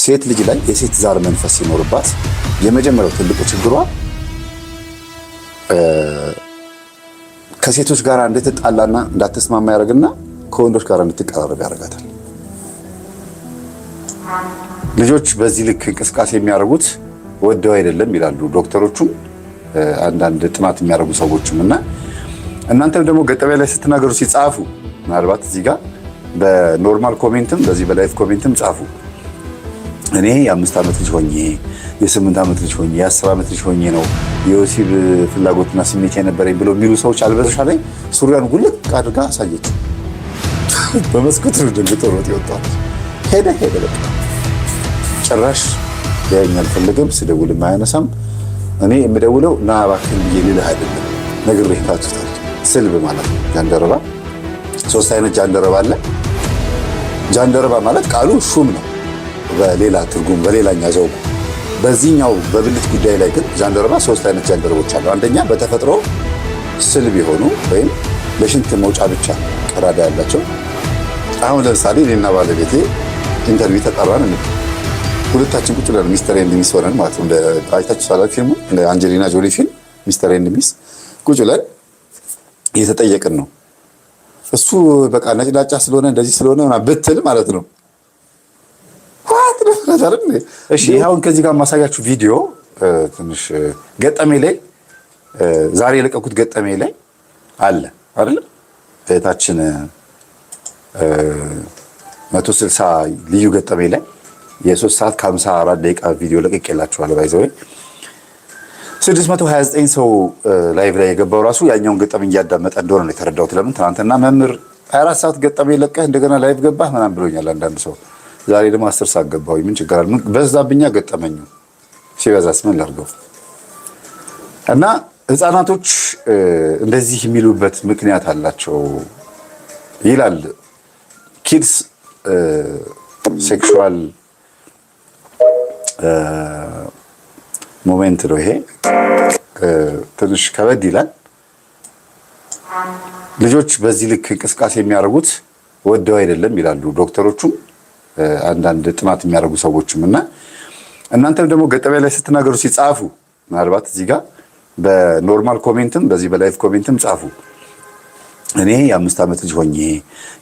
ሴት ልጅ ላይ የሴት ዛር መንፈስ ሲኖርባት የመጀመሪያው ትልቁ ችግሯ ከሴቶች ጋር እንድትጣላና እንዳትስማማ ያደርግና ከወንዶች ጋር እንድትቀራረብ ያደርጋታል። ልጆች በዚህ ልክ እንቅስቃሴ የሚያደርጉት ወደው አይደለም ይላሉ ዶክተሮቹም አንዳንድ ጥናት የሚያደርጉ ሰዎችም እና እናንተም ደግሞ ገጠመኝ ላይ ስትናገሩ ሲጻፉ ምናልባት እዚህ ጋር በኖርማል ኮሜንትም በዚህ በላይቭ ኮሜንትም ጻፉ። እኔ የ5 ዓመት ልጅ ሆኜ የ8 ዓመት ልጅ ሆኜ የ10 ዓመት ልጅ ሆኜ ነው የወሲብ ፍላጎትና ስሜት የነበረኝ ብሎ የሚሉ ሰዎች አልበዛሻ ላይ ሱሪያን ጉልቅ አድርጋ አሳየች። በመስኮት ነው ደንግጦ ሮጥ ይወጣል። ሄደ በቃ ጭራሽ ያኝ አልፈልግም፣ ስደውልም አያነሳም። እኔ የምደውለው ና እባክህን ብዬ ልልህ አይደለም ነግሬህ ታችሁታል። ስልብ ማለት ነው ጃንደረባ። 3 አይነት ጃንደረባ አለ። ጃንደረባ ማለት ቃሉ ሹም ነው በሌላ ትርጉም በሌላኛ ዘው። በዚህኛው በብልት ጉዳይ ላይ ግን ጃንደረባ 3 አይነት ጃንደረቦች አሉ። አንደኛ በተፈጥሮ ስልብ የሆኑ ወይም ለሽንት መውጫ ብቻ ቀዳዳ ያላቸው። አሁን ለምሳሌ እኔና ባለቤቴ ኢንተርቪው ተጠራን። ሁለታችን ቁጭ ብለን ሚስተር ኤንድ ሚስ ሆነን ማለት ነው። አይታችሁ ሳላችሁ ፊልሙ እንደ አንጀሊና ጆሊ ፊልም ሚስተር ኤንድ ሚስ ቁጭ ብለን እየተጠየቅን ነው። እሱ በቃ ነጭናጫ ስለሆነ እንደዚህ ስለሆነ ብትል ማለት ነው። እሺ አሁን ከዚህ ጋር ማሳያችሁ ቪዲዮ ትንሽ ገጠመኝ ላይ ዛሬ የለቀኩት ገጠመኝ ላይ አለ አይደል? እህታችን 160 ልዩ ገጠመኝ ላይ የ3 ሰዓት ከ54 ደቂቃ ቪዲዮ ለቅቄላችኋለሁ። ባይዘው 629 ሰው ላይቭ ላይ የገባው ራሱ ያኛውን ገጠመኝ እያዳመጠ እንደሆነ ነው የተረዳሁት። ለምን ትናንትና መምህር 24 ሰዓት ገጠመኝ ለቀህ እንደገና ላይቭ ገባህ ምናምን ብሎኛል አንዳንድ ሰው። ዛሬ ደግሞ 10 ሰዓት ገባሁ። ምን ችግር አለ? በዛብኛ ገጠመኙ ሲበዛስ ምን ላድርገው? እና ህፃናቶች እንደዚህ የሚሉበት ምክንያት አላቸው ይላል። ኪድስ ሴክሹዋል ሞሜንት ነው ይሄ። ትንሽ ከበድ ይላል። ልጆች በዚህ ልክ እንቅስቃሴ የሚያደርጉት ወደው አይደለም ይላሉ ዶክተሮቹም አንዳንድ ጥናት የሚያደርጉ ሰዎችም እና እናንተም ደግሞ ገጠመኝ ላይ ስትናገሩ ሲጻፉ ምናልባት እዚህ ጋር በኖርማል ኮሜንትም በዚህ በላይቭ ኮሜንትም ጻፉ። እኔ የ5 ዓመት ልጅ ሆኜ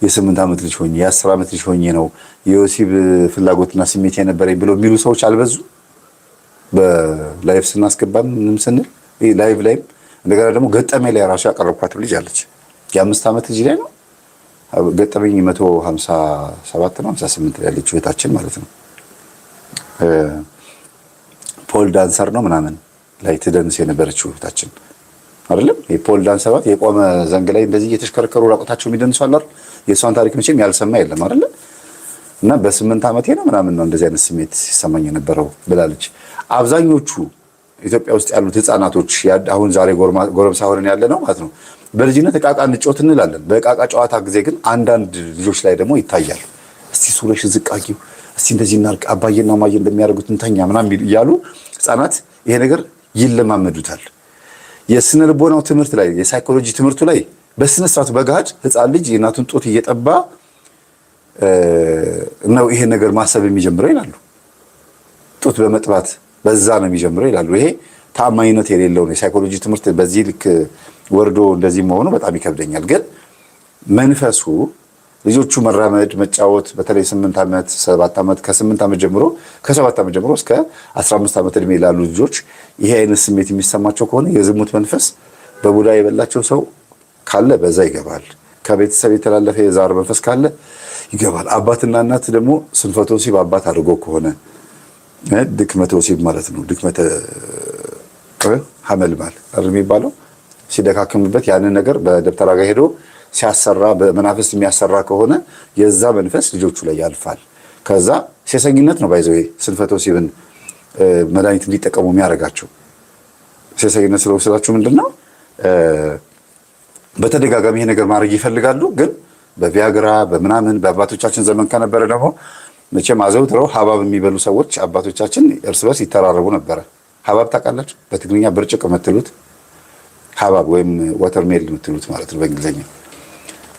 የ8 ዓመት ልጅ ሆኜ የ10 ዓመት ልጅ ሆኜ ነው የወሲብ ፍላጎትና ስሜት የነበረኝ ብሎ የሚሉ ሰዎች አልበዙ? በላይቭ ስናስገባም ምንም ስንል ላይቭ ላይም እንደገና ደግሞ ገጠመኝ ላይ ራሱ ያቀረብኳት ልጅ አለች። የ5 ዓመት ልጅ ላይ ነው ገጠመኝ 157 ነው 58 ላይ ያለችው እህታችን ማለት ነው። ፖል ዳንሰር ነው ምናምን ላይ ትደንስ የነበረችው እህታችን አይደለም? የፖል ዳንሰራት የቆመ ዘንግ ላይ እንደዚህ እየተሽከረከሩ ራቆታቸው የሚደንሱ አለ አይደል? የእሷን ታሪክ መቼም ያልሰማ የለም አይደል? እና በ8 ዓመቴ ነው ምናምን ነው እንደዚህ አይነት ስሜት ሲሰማኝ የነበረው ብላለች። አብዛኞቹ ኢትዮጵያ ውስጥ ያሉት ህፃናቶች አሁን ዛሬ ጎረምሳ ሆነን ያለ ነው ማለት ነው። በልጅነት እቃቃ እንጫወት እንላለን። በእቃቃ ጨዋታ ጊዜ ግን አንዳንድ ልጆች ላይ ደግሞ ይታያል። እስቲ ሱረሽ ዝቃቂው እስቲ እንደዚህ እናርቅ አባዬና ማዬ እንደሚያደርጉት እንተኛ ምናምን እያሉ ህፃናት ይሄ ነገር ይለማመዱታል። የስነ ልቦናው ትምህርት ላይ የሳይኮሎጂ ትምህርቱ ላይ በስነ ስርዓቱ በጋድ ህፃን ልጅ የእናቱን ጦት እየጠባ ነው ይሄ ነገር ማሰብ የሚጀምረው ይላሉ። ጦት በመጥባት በዛ ነው የሚጀምረው ይላሉ። ይሄ ታማኝነት የሌለው ነው የሳይኮሎጂ ትምህርት። በዚህ ልክ ወርዶ እንደዚህ መሆኑ በጣም ይከብደኛል። ግን መንፈሱ ልጆቹ መራመድ መጫወት በተለይ 8 ዓመት 7 ዓመት ከ8 ዓመት ጀምሮ ከ7 ዓመት ጀምሮ እስከ 15 ዓመት እድሜ ላሉ ልጆች ይሄ አይነት ስሜት የሚሰማቸው ከሆነ የዝሙት መንፈስ በቡዳ የበላቸው ሰው ካለ በዛ ይገባል። ከቤተሰብ የተላለፈ የዛር መንፈስ ካለ ይገባል። አባትና እናት ደግሞ ስንፈተ ወሲብ አባት አድርጎ ከሆነ ድክመተ ወሲብ ማለት ነው። ድክመተ ሐመልማል አይደል የሚባለው? ሲደካክምበት ያንን ነገር በደብተራ ጋር ሄዶ ሲያሰራ በመናፍስት የሚያሰራ ከሆነ የዛ መንፈስ ልጆቹ ላይ ያልፋል። ከዛ ሴሰኝነት ነው ባይዘው ስንፈተ ወሲብን መድኃኒት እንዲጠቀሙ የሚያደርጋቸው። ሴሰኝነት ስለወሰዳችሁ ምንድነው በተደጋጋሚ ይሄ ነገር ማድረግ ይፈልጋሉ። ግን በቪያግራ በምናምን በአባቶቻችን ዘመን ከነበረ ደግሞ መቼም አዘውትረው ሀባብ የሚበሉ ሰዎች አባቶቻችን እርስ በርስ ይተራረቡ ነበረ። ሀባብ ታውቃላችሁ? በትግርኛ ብርጭቅ የምትሉት ሀባብ ወይም ወተርሜል የምትሉት ማለት ነው በእንግሊዝኛ።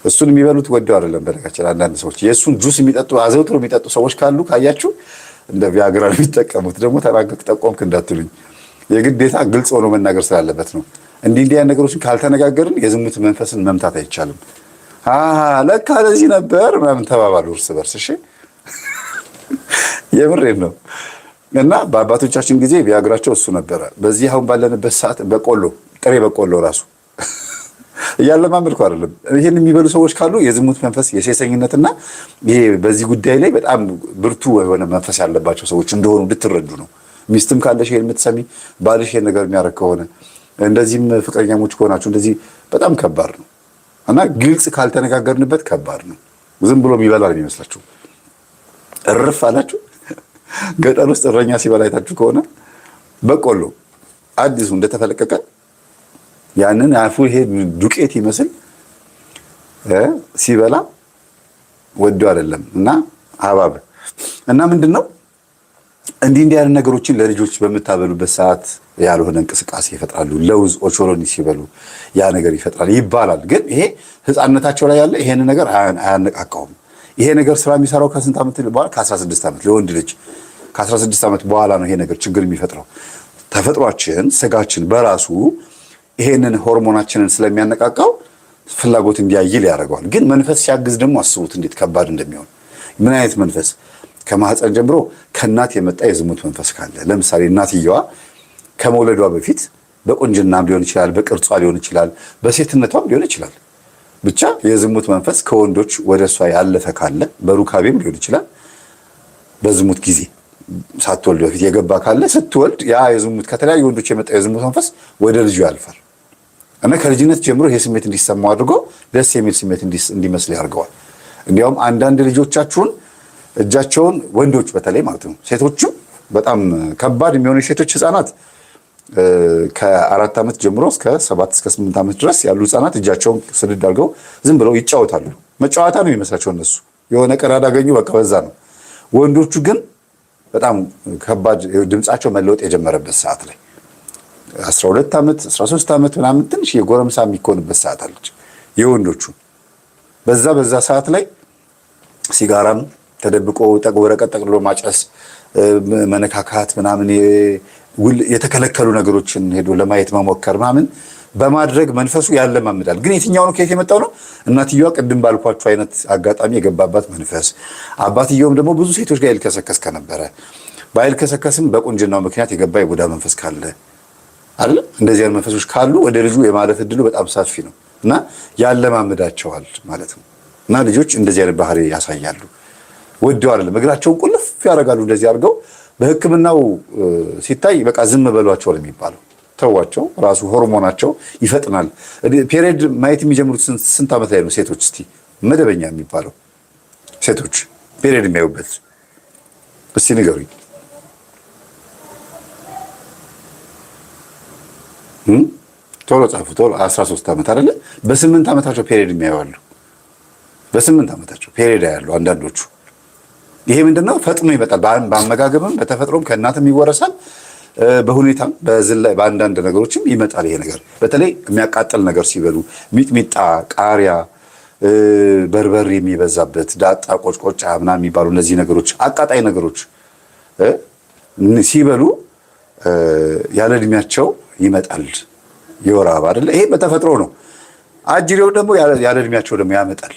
እሱን የሚበሉት ወደው አይደለም። በነገራችን አንዳንድ ሰዎች የእሱን ጁስ የሚጠጡ አዘውትሮ የሚጠጡ ሰዎች ካሉ ካያችሁ እንደ ቪያግራ የሚጠቀሙት ደግሞ ተናገርክ ጠቆምክ እንዳትሉኝ፣ የግዴታ ግልጽ ሆኖ መናገር ስላለበት ነው። እንዲህ አይነት ነገሮችን ካልተነጋገርን የዝሙት መንፈስን መምታት አይቻልም። ለካ ለዚህ ነበር ምናምን ተባባሉ እርስ በርስ። እሺ የምሬን ነው። እና በአባቶቻችን ጊዜ ቪያግራቸው እሱ ነበረ። በዚህ አሁን ባለንበት ሰዓት በቆሎ ጥሬ በቆሎ ራሱ እያለማመድኩ አይደለም። ይሄን የሚበሉ ሰዎች ካሉ የዝሙት መንፈስ የሴሰኝነትና ይሄ በዚህ ጉዳይ ላይ በጣም ብርቱ የሆነ መንፈስ ያለባቸው ሰዎች እንደሆኑ እንድትረዱ ነው። ሚስትም ካለሽ ይሄን የምትሰሚ ባልሽ ይሄን ነገር የሚያደርግ ከሆነ እንደዚህም ፍቅረኛሞች ከሆናችሁ እንደዚህ በጣም ከባድ ነው እና ግልጽ ካልተነጋገርንበት ከባድ ነው። ዝም ብሎ የሚበላ ነው የሚመስላችሁ። እርፍ አላችሁ። ገጠር ውስጥ እረኛ ሲበላ አይታችሁ ከሆነ በቆሎ አዲሱ እንደተፈለቀቀ ያንን አፉ ይሄ ዱቄት ይመስል ሲበላ ወዶ አይደለም እና ሀባብ እና ምንድነው እንዲህ አይነት ነገሮችን ለልጆች በምታበሉበት ሰዓት ያልሆነ እንቅስቃሴ ይፈጥራሉ። ለውዝ ኦቾሎኒ ሲበሉ ያ ነገር ይፈጥራል ይባላል። ግን ይሄ ህፃንነታቸው ላይ ያለ ይሄን ነገር አያነቃቃውም። ይሄ ነገር ስራ የሚሰራው ከስንት ዓመት በኋላ? ከ16 ዓመት ለወንድ ልጅ ከ16 ዓመት በኋላ ነው ይሄ ነገር ችግር የሚፈጥረው። ተፈጥሯችን ስጋችን በራሱ ይሄንን ሆርሞናችንን ስለሚያነቃቃው ፍላጎት እንዲያይል ያደርገዋል። ግን መንፈስ ሲያግዝ ደግሞ አስቡት እንዴት ከባድ እንደሚሆን። ምን አይነት መንፈስ? ከማህፀን ጀምሮ ከእናት የመጣ የዝሙት መንፈስ ካለ ለምሳሌ እናትየዋ ከመውለዷ በፊት በቁንጅናም ሊሆን ይችላል፣ በቅርጿ ሊሆን ይችላል፣ በሴትነቷም ሊሆን ይችላል። ብቻ የዝሙት መንፈስ ከወንዶች ወደ እሷ ያለፈ ካለ በሩካቤም ሊሆን ይችላል፣ በዝሙት ጊዜ ሳትወልድ በፊት የገባ ካለ ስትወልድ ያ የዝሙት ከተለያዩ ወንዶች የመጣ የዝሙት መንፈስ ወደ ልጁ ያልፋል እና ከልጅነት ጀምሮ ይሄ ስሜት እንዲሰማው አድርጎ ደስ የሚል ስሜት እንዲመስል ያደርገዋል። እንዲያውም አንዳንድ ልጆቻችሁን እጃቸውን ወንዶች በተለይ ማለት ነው፣ ሴቶችም በጣም ከባድ የሚሆኑ የሴቶች ህፃናት ከ4 ዓመት ጀምሮ እስከ 7 እስከ 8 ዓመት ድረስ ያሉ ህፃናት እጃቸውን ስድድ አድርገው ዝም ብለው ይጫወታሉ። መጫወታ ነው የሚመስላቸው እነሱ የሆነ ቀዳዳ አገኙ በቃ በዛ ነው። ወንዶቹ ግን በጣም ከባድ ድምጻቸው መለወጥ የጀመረበት ሰዓት ላይ 12 ዓመት 13 ዓመት ምናምን ትንሽ የጎረምሳ የሚኮንበት ሰዓት አለች የወንዶቹ። በዛ ሰዓት ላይ ሲጋራም ተደብቆ ወረቀት ጠቅልሎ ማጨስ፣ መነካካት ምናምን የተከለከሉ ነገሮችን ሄዶ ለማየት መሞከር ምናምን በማድረግ መንፈሱ ያለማምዳል። ግን የትኛው ነው ከየት የመጣው ነው? እናትየዋ ቅድም ባልኳቸው አይነት አጋጣሚ የገባባት መንፈስ፣ አባትየውም ደግሞ ብዙ ሴቶች ጋር ይልከሰከስ ከነበረ ባይልከሰከስም በቁንጅናው ምክንያት የገባ የቡዳ መንፈስ ካለ አይደል? እንደዚህ አይነት መንፈሶች ካሉ ወደ ልጁ የማለፍ እድሉ በጣም ሰፊ ነው እና ያለማምዳቸዋል ማለት ነው። እና ልጆች እንደዚህ አይነት ባህሪ ያሳያሉ። ወደው አይደለም እግራቸውን ቁልፍ ያደርጋሉ። እንደዚህ አድርገው በሕክምናው ሲታይ በቃ ዝም በሏቸው ነው የሚባለው። ተዋቸው፣ ራሱ ሆርሞናቸው ይፈጥናል። ፔሪየድ ማየት የሚጀምሩት ስንት ዓመት ላይ ነው ሴቶች? እስቲ መደበኛ የሚባለው ሴቶች ፔሪየድ የሚያዩበት እስቲ ንገሩኝ። ቶሎ ጻፉ ቶሎ። 13 ዓመት አይደለ? በ8 ዓመታቸው ፔሪየድ የሚያዩ አሉ። በ8 ዓመታቸው ፔሪየድ ያያሉ አንዳንዶቹ። ይሄ ምንድነው? ፈጥኖ ይመጣል። በአመጋገብም በተፈጥሮም ከእናትም ይወረሳል። በሁኔታም በዝላይ በአንዳንድ ነገሮችም ይመጣል ይሄ ነገር። በተለይ የሚያቃጥል ነገር ሲበሉ ሚጥሚጣ፣ ቃሪያ፣ በርበሬ የሚበዛበት ዳጣ፣ ቆጭቆጫ ምናምን የሚባሉ እነዚህ ነገሮች አቃጣይ ነገሮች ሲበሉ ያለ እድሜያቸው ይመጣል የወር አበባ አይደለ? ይሄ በተፈጥሮ ነው። አጅሬው ደግሞ ያለ እድሜያቸው ደግሞ ያመጣል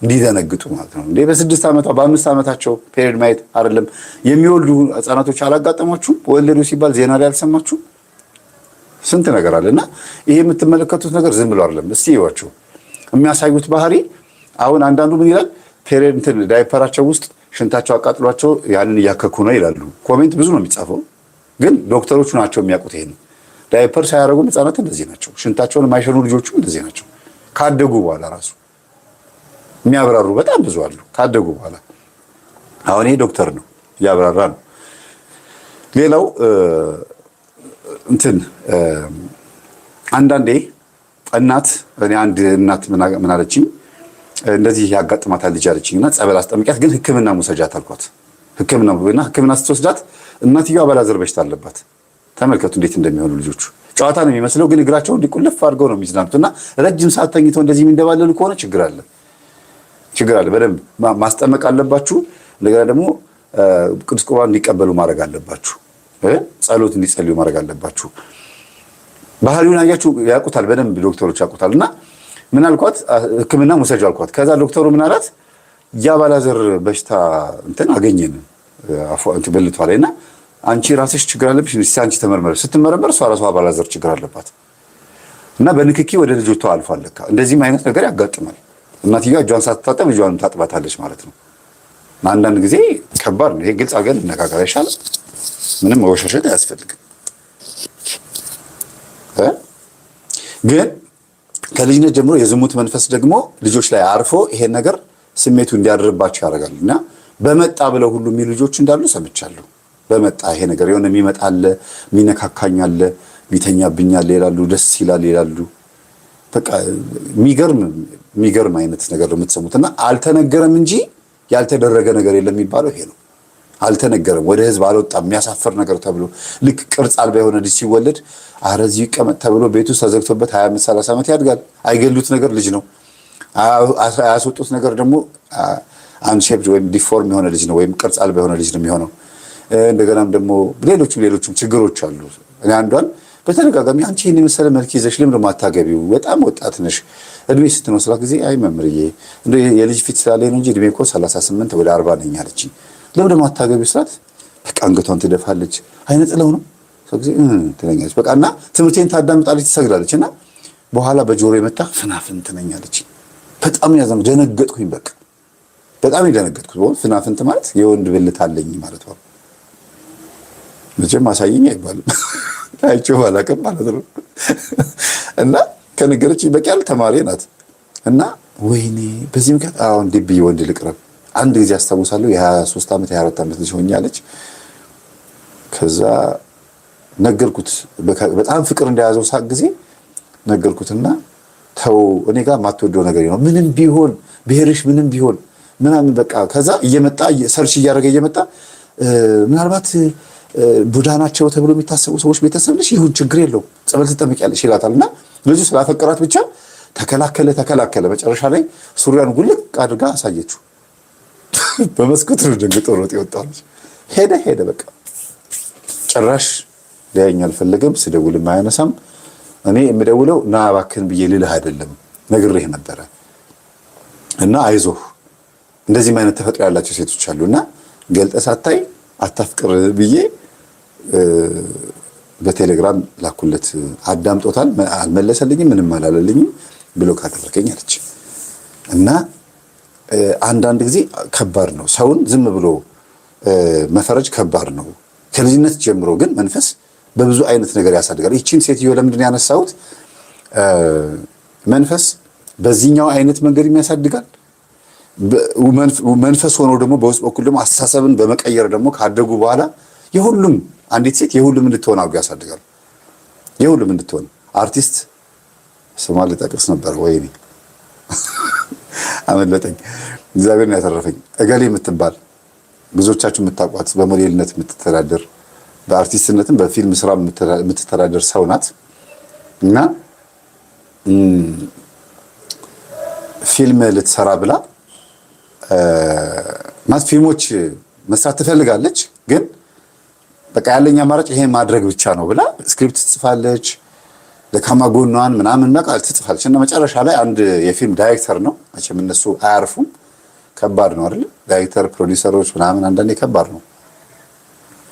እንዲደነግጡ ማለት ነው። እንዴ በ6 ዓመቷ በ5 ዓመታቸው ፔሪየድ ማየት አይደለም የሚወልዱ ህፃናቶች አላጋጠማችሁም? ወለዱ ሲባል ዜና ላይ አልሰማችሁ? ስንት ነገር አለና ይሄ የምትመለከቱት ነገር ዝም ብሎ አይደለም። እስቲ ይዋቸው የሚያሳዩት ባህሪ። አሁን አንዳንዱ ምን ይላል? ፔሪየድ እንትን ዳይፐራቸው ውስጥ ሽንታቸው አቃጥሏቸው ያንን እያከኩ ነው ይላሉ። ኮሜንት ብዙ ነው የሚጻፈው፣ ግን ዶክተሮቹ ናቸው የሚያውቁት። ይሄን ዳይፐር ሳያደርጉ ህፃናት እንደዚህ ናቸው። ሽንታቸውን የማይሸኑ ልጆቹም እንደዚህ ናቸው። ካደጉ በኋላ ራሱ የሚያብራሩ በጣም ብዙ አሉ ካደጉ በኋላ። አሁን ይሄ ዶክተር ነው ያብራራ ነው። ሌላው እንትን አንዳንዴ እናት እኔ አንድ እናት ምን አለችኝ፣ እንደዚህ ያጋጥማታል ልጅ አለችኝና ጸበል አስጠምቂያት፣ ግን ሕክምና መውሰጃት አልኳት። ሕክምና ስትወስዳት እናትየዋ አባላዘር በሽታ አለባት። ተመልከቱ እንዴት እንደሚሆኑ ልጆቹ። ጨዋታ ነው የሚመስለው፣ ግን እግራቸውን እንዲቁልፍ አድርገው ነው የሚዝናኑት። እና ረጅም ሰዓት ተኝተው እንደዚህ የሚንደባለሉ ከሆነ ችግር አለ። በደንብ ማስጠመቅ አለባችሁ። እንደገና ደግሞ ቅዱስ ቁርባን እንዲቀበሉ ማድረግ አለባችሁ። ጸሎት እንዲጸልዩ ማድረግ አለባችሁ። ባህሪውን አያችሁ፣ ያውቁታል በደንብ ዶክተሮች ያውቁታል። እና ምን አልኳት? ሕክምና ሙሰጅ አልኳት። ከዛ ዶክተሩ ምን አላት? የአባላዘር በሽታ እንትን አገኘን ብልቷ ላይ እና አንቺ ራስሽ ችግር አለብሽ፣ አንቺ ተመርመረ። ስትመረመር እሷ ራሷ አባላዘር ችግር አለባት እና በንክኪ ወደ ልጆቿ አልፏል። ለካ እንደዚህም አይነት ነገር ያጋጥማል። እናትየዋ እጇን ሳትታጠብ ልጇን ታጥባታለች ማለት ነው። አንዳንድ ጊዜ ከባድ ነው። ይሄ ግልጽ አድርገን እንነጋገር አይሻልም? ምንም መወሻሸት አያስፈልግም። ግን ከልጅነት ጀምሮ የዝሙት መንፈስ ደግሞ ልጆች ላይ አርፎ ይሄን ነገር ስሜቱ እንዲያድርባቸው ያደርጋል። እና በመጣ ብለው ሁሉ የሚሉ ልጆች እንዳሉ ሰምቻለሁ። በመጣ ይሄ ነገር የሆነ የሚመጣለ የሚነካካኛለ ሚተኛብኛል ይላሉ፣ ደስ ይላል ይላሉ። በቃ የሚገርም አይነት ነገር ነው የምትሰሙት። እና አልተነገረም እንጂ ያልተደረገ ነገር የለም የሚባለው ይሄ ነው። አልተነገረም፣ ወደ ህዝብ አልወጣም። የሚያሳፍር ነገር ተብሎ ልክ ቅርጽ አልባ የሆነ ልጅ ሲወለድ ኧረ እዚሁ ይቀመጥ ተብሎ ቤቱ ተዘግቶበት 25-30 ዓመት ያድጋል። አይገሉት ነገር ልጅ ነው። አያስወጡት ነገር ደግሞ አንሼፕድ ወይም ዲፎርም የሆነ ልጅ ነው፣ ወይም ቅርጽ አልባ የሆነ ልጅ ነው የሚሆነው። እንደገናም ደግሞ ሌሎችም ችግሮች አሉ። እኔ አንዷን በተደጋጋሚ አንቺ ይህን የመሰለ መልክ ይዘሽ ለምን ደግሞ አታገቢው? በጣም ወጣት ነሽ፣ እድሜ ስትነው ስላት ጊዜ አይ መምህርዬ የልጅ ፊት ስላለኝ ነው እንጂ እድሜ እኮ 38 ወደ 40 ነኝ አለችኝ። ለምን ደግሞ አታገቢው ስላት በቃ አንገቷን ትደፋለች። አይነ ጥለው ነው ጊዜ ትለኛለች። በቃ እና ትምህርቴን ታዳምጣለች፣ ትሰግዳለች። እና በኋላ በጆሮ የመጣ ፍናፍንት ነኝ አለችኝ። በጣም ያዘንኩ፣ ደነገጥኩኝ። በቃ በጣም የደነገጥኩት በሆነ ፍናፍንት ማለት የወንድ ብልት አለኝ ማለት ነው። መቼም አሳየኝ አይባልም አይቼው ባላውቅም ማለት ነው። እና ከነገረችኝ በቂ ያለ ተማሪ ናት። እና ወይኔ በዚህ ምክንያት አሁን እንዲህ ወንድ ልቅረብ። አንድ ጊዜ አስታውሳለሁ የ23 ዓመት የ24 ዓመት ልጅ ሆኛለች። ከዛ ነገርኩት፣ በጣም ፍቅር እንደያዘው ሳቅ ጊዜ ነገርኩትና ተው እኔ ጋር የማትወደው ነገር ነው ምንም ቢሆን ብሔርሽ ምንም ቢሆን ምናምን በቃ። ከዛ እየመጣ ሰርች እያደረገ እየመጣ ምናልባት ቡዳ ናቸው ተብሎ የሚታሰቡ ሰዎች ቤተሰብ ልጅ ይሁን ችግር የለውም ጸበል ትጠመቂያለሽ ይላታል። እና ልጁ ስላፈቀራት ብቻ ተከላከለ። መጨረሻ ላይ ሱሪያን ጉልቅ አድርጋ አሳየችው። በመስኮት ነው ደንግጦ ሮጥ የወጣው። ሄደ በቃ ጭራሽ ሊያየኝ አልፈለገም። ስደውልም አያነሳም። እኔ የምደውለው ና እባክህን ብዬ ልልህ አይደለም ነግሬህ ነበረ እና አይዞህ እንደዚህም አይነት ተፈጥሮ ያላቸው ሴቶች አሉና ገልጠ ሳታይ አታፍቅር ብዬ በቴሌግራም ላኩለት። አዳምጦታል፣ አልመለሰልኝም፣ ምንም አላለልኝም ብሎ ካደረገኝ አለች። እና አንዳንድ ጊዜ ከባድ ነው፣ ሰውን ዝም ብሎ መፈረጅ ከባድ ነው። ከልጅነት ጀምሮ ግን መንፈስ በብዙ አይነት ነገር ያሳድጋል። ይቺን ሴትዮ ለምንድን ያነሳሁት? መንፈስ በዚህኛው አይነት መንገድ ያሳድጋል። መንፈስ ሆኖ ደግሞ በውስጥ በኩል ደግሞ አስተሳሰብን በመቀየር ደግሞ ካደጉ በኋላ የሁሉም አንዲት ሴት የሁሉም እንድትሆን አድርጎ ያሳድጋል። የሁሉም እንድትሆን አርቲስት ስሟ ልጠቅስ ነበር፣ ወይኔ አመለጠኝ። እግዚአብሔርን ያተረፈኝ እገሌ የምትባል ብዙዎቻችሁ የምታውቋት በሞዴልነት የምትተዳደር በአርቲስትነትም በፊልም ስራ የምትተዳደር ሰው ናት። እና ፊልም ልትሰራ ብላ ማለት ፊልሞች መስራት ትፈልጋለች፣ ግን በቃ ያለኝ አማራጭ ይሄን ማድረግ ብቻ ነው ብላ ስክሪፕት ትጽፋለች፣ ለካማ ጎኗን ምናምን በቃ ትጽፋለች። እና መጨረሻ ላይ አንድ የፊልም ዳይሬክተር ነው፣ መቼም እነሱ አያርፉም፣ ከባድ ነው አይደል? ዳይሬክተር ፕሮዲውሰሮች ምናምን አንዳንዴ ከባድ ነው።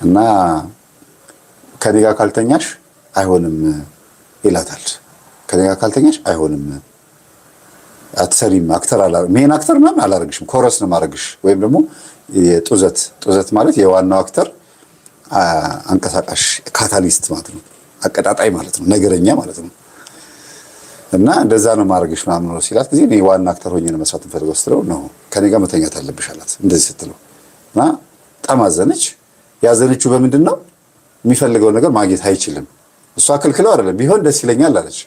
እና ከኔ ጋር ካልተኛሽ አይሆንም ይላታል። ከኔ ጋር ካልተኛሽ አይሆንም፣ አትሰሪም፣ አክተር ሜን አክተር ምናምን አላረግሽም፣ ኮረስ ነው ማረግሽ፣ ወይም ደግሞ ጡዘት ማለት የዋናው አክተር አንቀሳቃሽ ካታሊስት ማለት ነው፣ አቀጣጣይ ማለት ነው፣ ነገረኛ ማለት ነው። እና እንደዛ ነው ማረግሽ ምናምን ነው ሲላት ጊዜ እኔ ዋና አክተር ሆኜ ነው መስራት እንፈልገው ስትለው ነው ከኔ ጋር መተኛት አለብሽ አላት። እንደዚህ ስትለው እና በጣም አዘነች። ያዘነችው በምንድን ነው? የሚፈልገው ነገር ማግኘት አይችልም። እሷ አከልክለው አይደለም፣ ቢሆን ደስ ይለኛል አለች።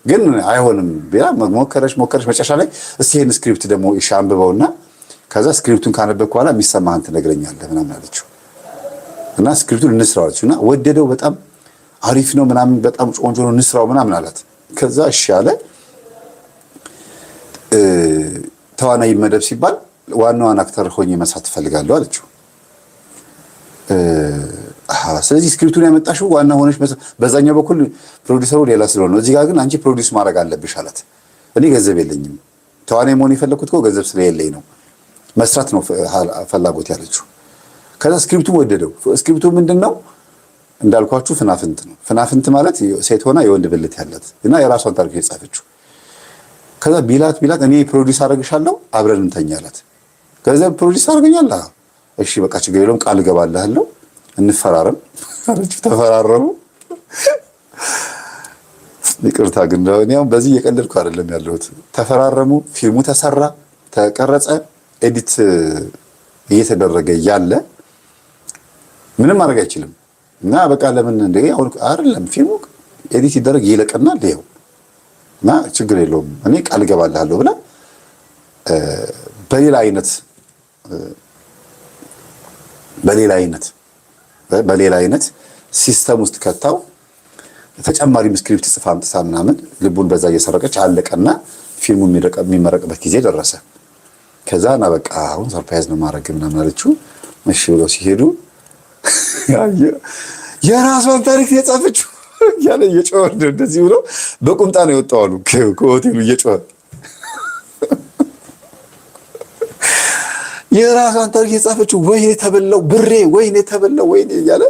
ግን አይሆንም ቢላ ሞከረች። መጨረሻ ላይ እስቲ ይሄን ስክሪፕት ደግሞ እሺ አንብበውና ከዛ ስክሪፕቱን ካነበብክ በኋላ የሚሰማህን ትነግረኛለህ ምናምን አለችው። እና ስክሪፕቱን እንስራው አለችው። እና ወደደው። በጣም አሪፍ ነው ምናምን፣ በጣም ቆንጆ ነው እንስራው ምናምን አላት። ከዛ እሺ አለ። ተዋናይ መደብ ሲባል ዋናዋን አክተር ሆኜ መስራት እፈልጋለሁ አለችው። ስለዚህ ስክሪፕቱን ያመጣሽው ዋና ሆነሽ በዛኛው በኩል ፕሮዲውሰሩ ሌላ ስለሆነ እዚህ ጋር ግን አንቺ ፕሮዲውስ ማድረግ አለብሽ አላት። እኔ ገንዘብ የለኝም ተዋናይ መሆን የፈለኩት እኮ ገንዘብ ስለሌለኝ ነው፣ መስራት ነው ፈላጎት ያለችው። ከዛ ስክሪፕቱን ወደደው። ስክሪፕቱ ምንድነው እንዳልኳችሁ ፍናፍንት ነው። ፍናፍንት ማለት ሴት ሆና የወንድ ብልት ያላት እና የራሷን ታሪክ የጻፈችው። ከዛ ቢላት እኔ ፕሮዲውስ አደርግሻለሁ አብረን እንተኛ አላት። ከዛ ፕሮዲውስ አደርገኛል። እሺ በቃ ችግር የለውም ቃል እገባልሃለሁ እንፈራረም አለች። ተፈራረሙ። ይቅርታ ግን እኔም በዚህ እየቀለድኩ አይደለም ያለሁት። ተፈራረሙ። ፊልሙ ተሰራ፣ ተቀረጸ፣ ኤዲት እየተደረገ ያለ ምንም ማድረግ አይችልም እና በቃ ለምን እንደ አሁን አይደለም ፊልሙ ኤዲት ይደረግ ይለቀናል ይኸው እና ችግር የለውም እኔ ቃል እገባልሃለሁ ብላ በሌላ አይነት ሲስተም ውስጥ ከታው ተጨማሪ ስክሪፕት ጽፋ አምጥታ ምናምን ልቡን በዛ እየሰረቀች አለቀና ፊልሙ የሚመረቅበት ጊዜ ደረሰ። ከዛ እና በቃ አሁን ሰርፕራይዝ ነው ማድረግ ምናምን አለችው። እሺ ብለው ሲሄዱ የራሷን ታሪክ የጻፈችው ያለ እየጮኸ እንደዚህ ብሎ በቁምጣ ነው የወጣው አሉ ከሆቴሉ እየጮኸ የራሷን ታሪክ የጻፈችው ወይኔ ተበላው ብሬ ወይኔ ተበላው ወይኔ እያለ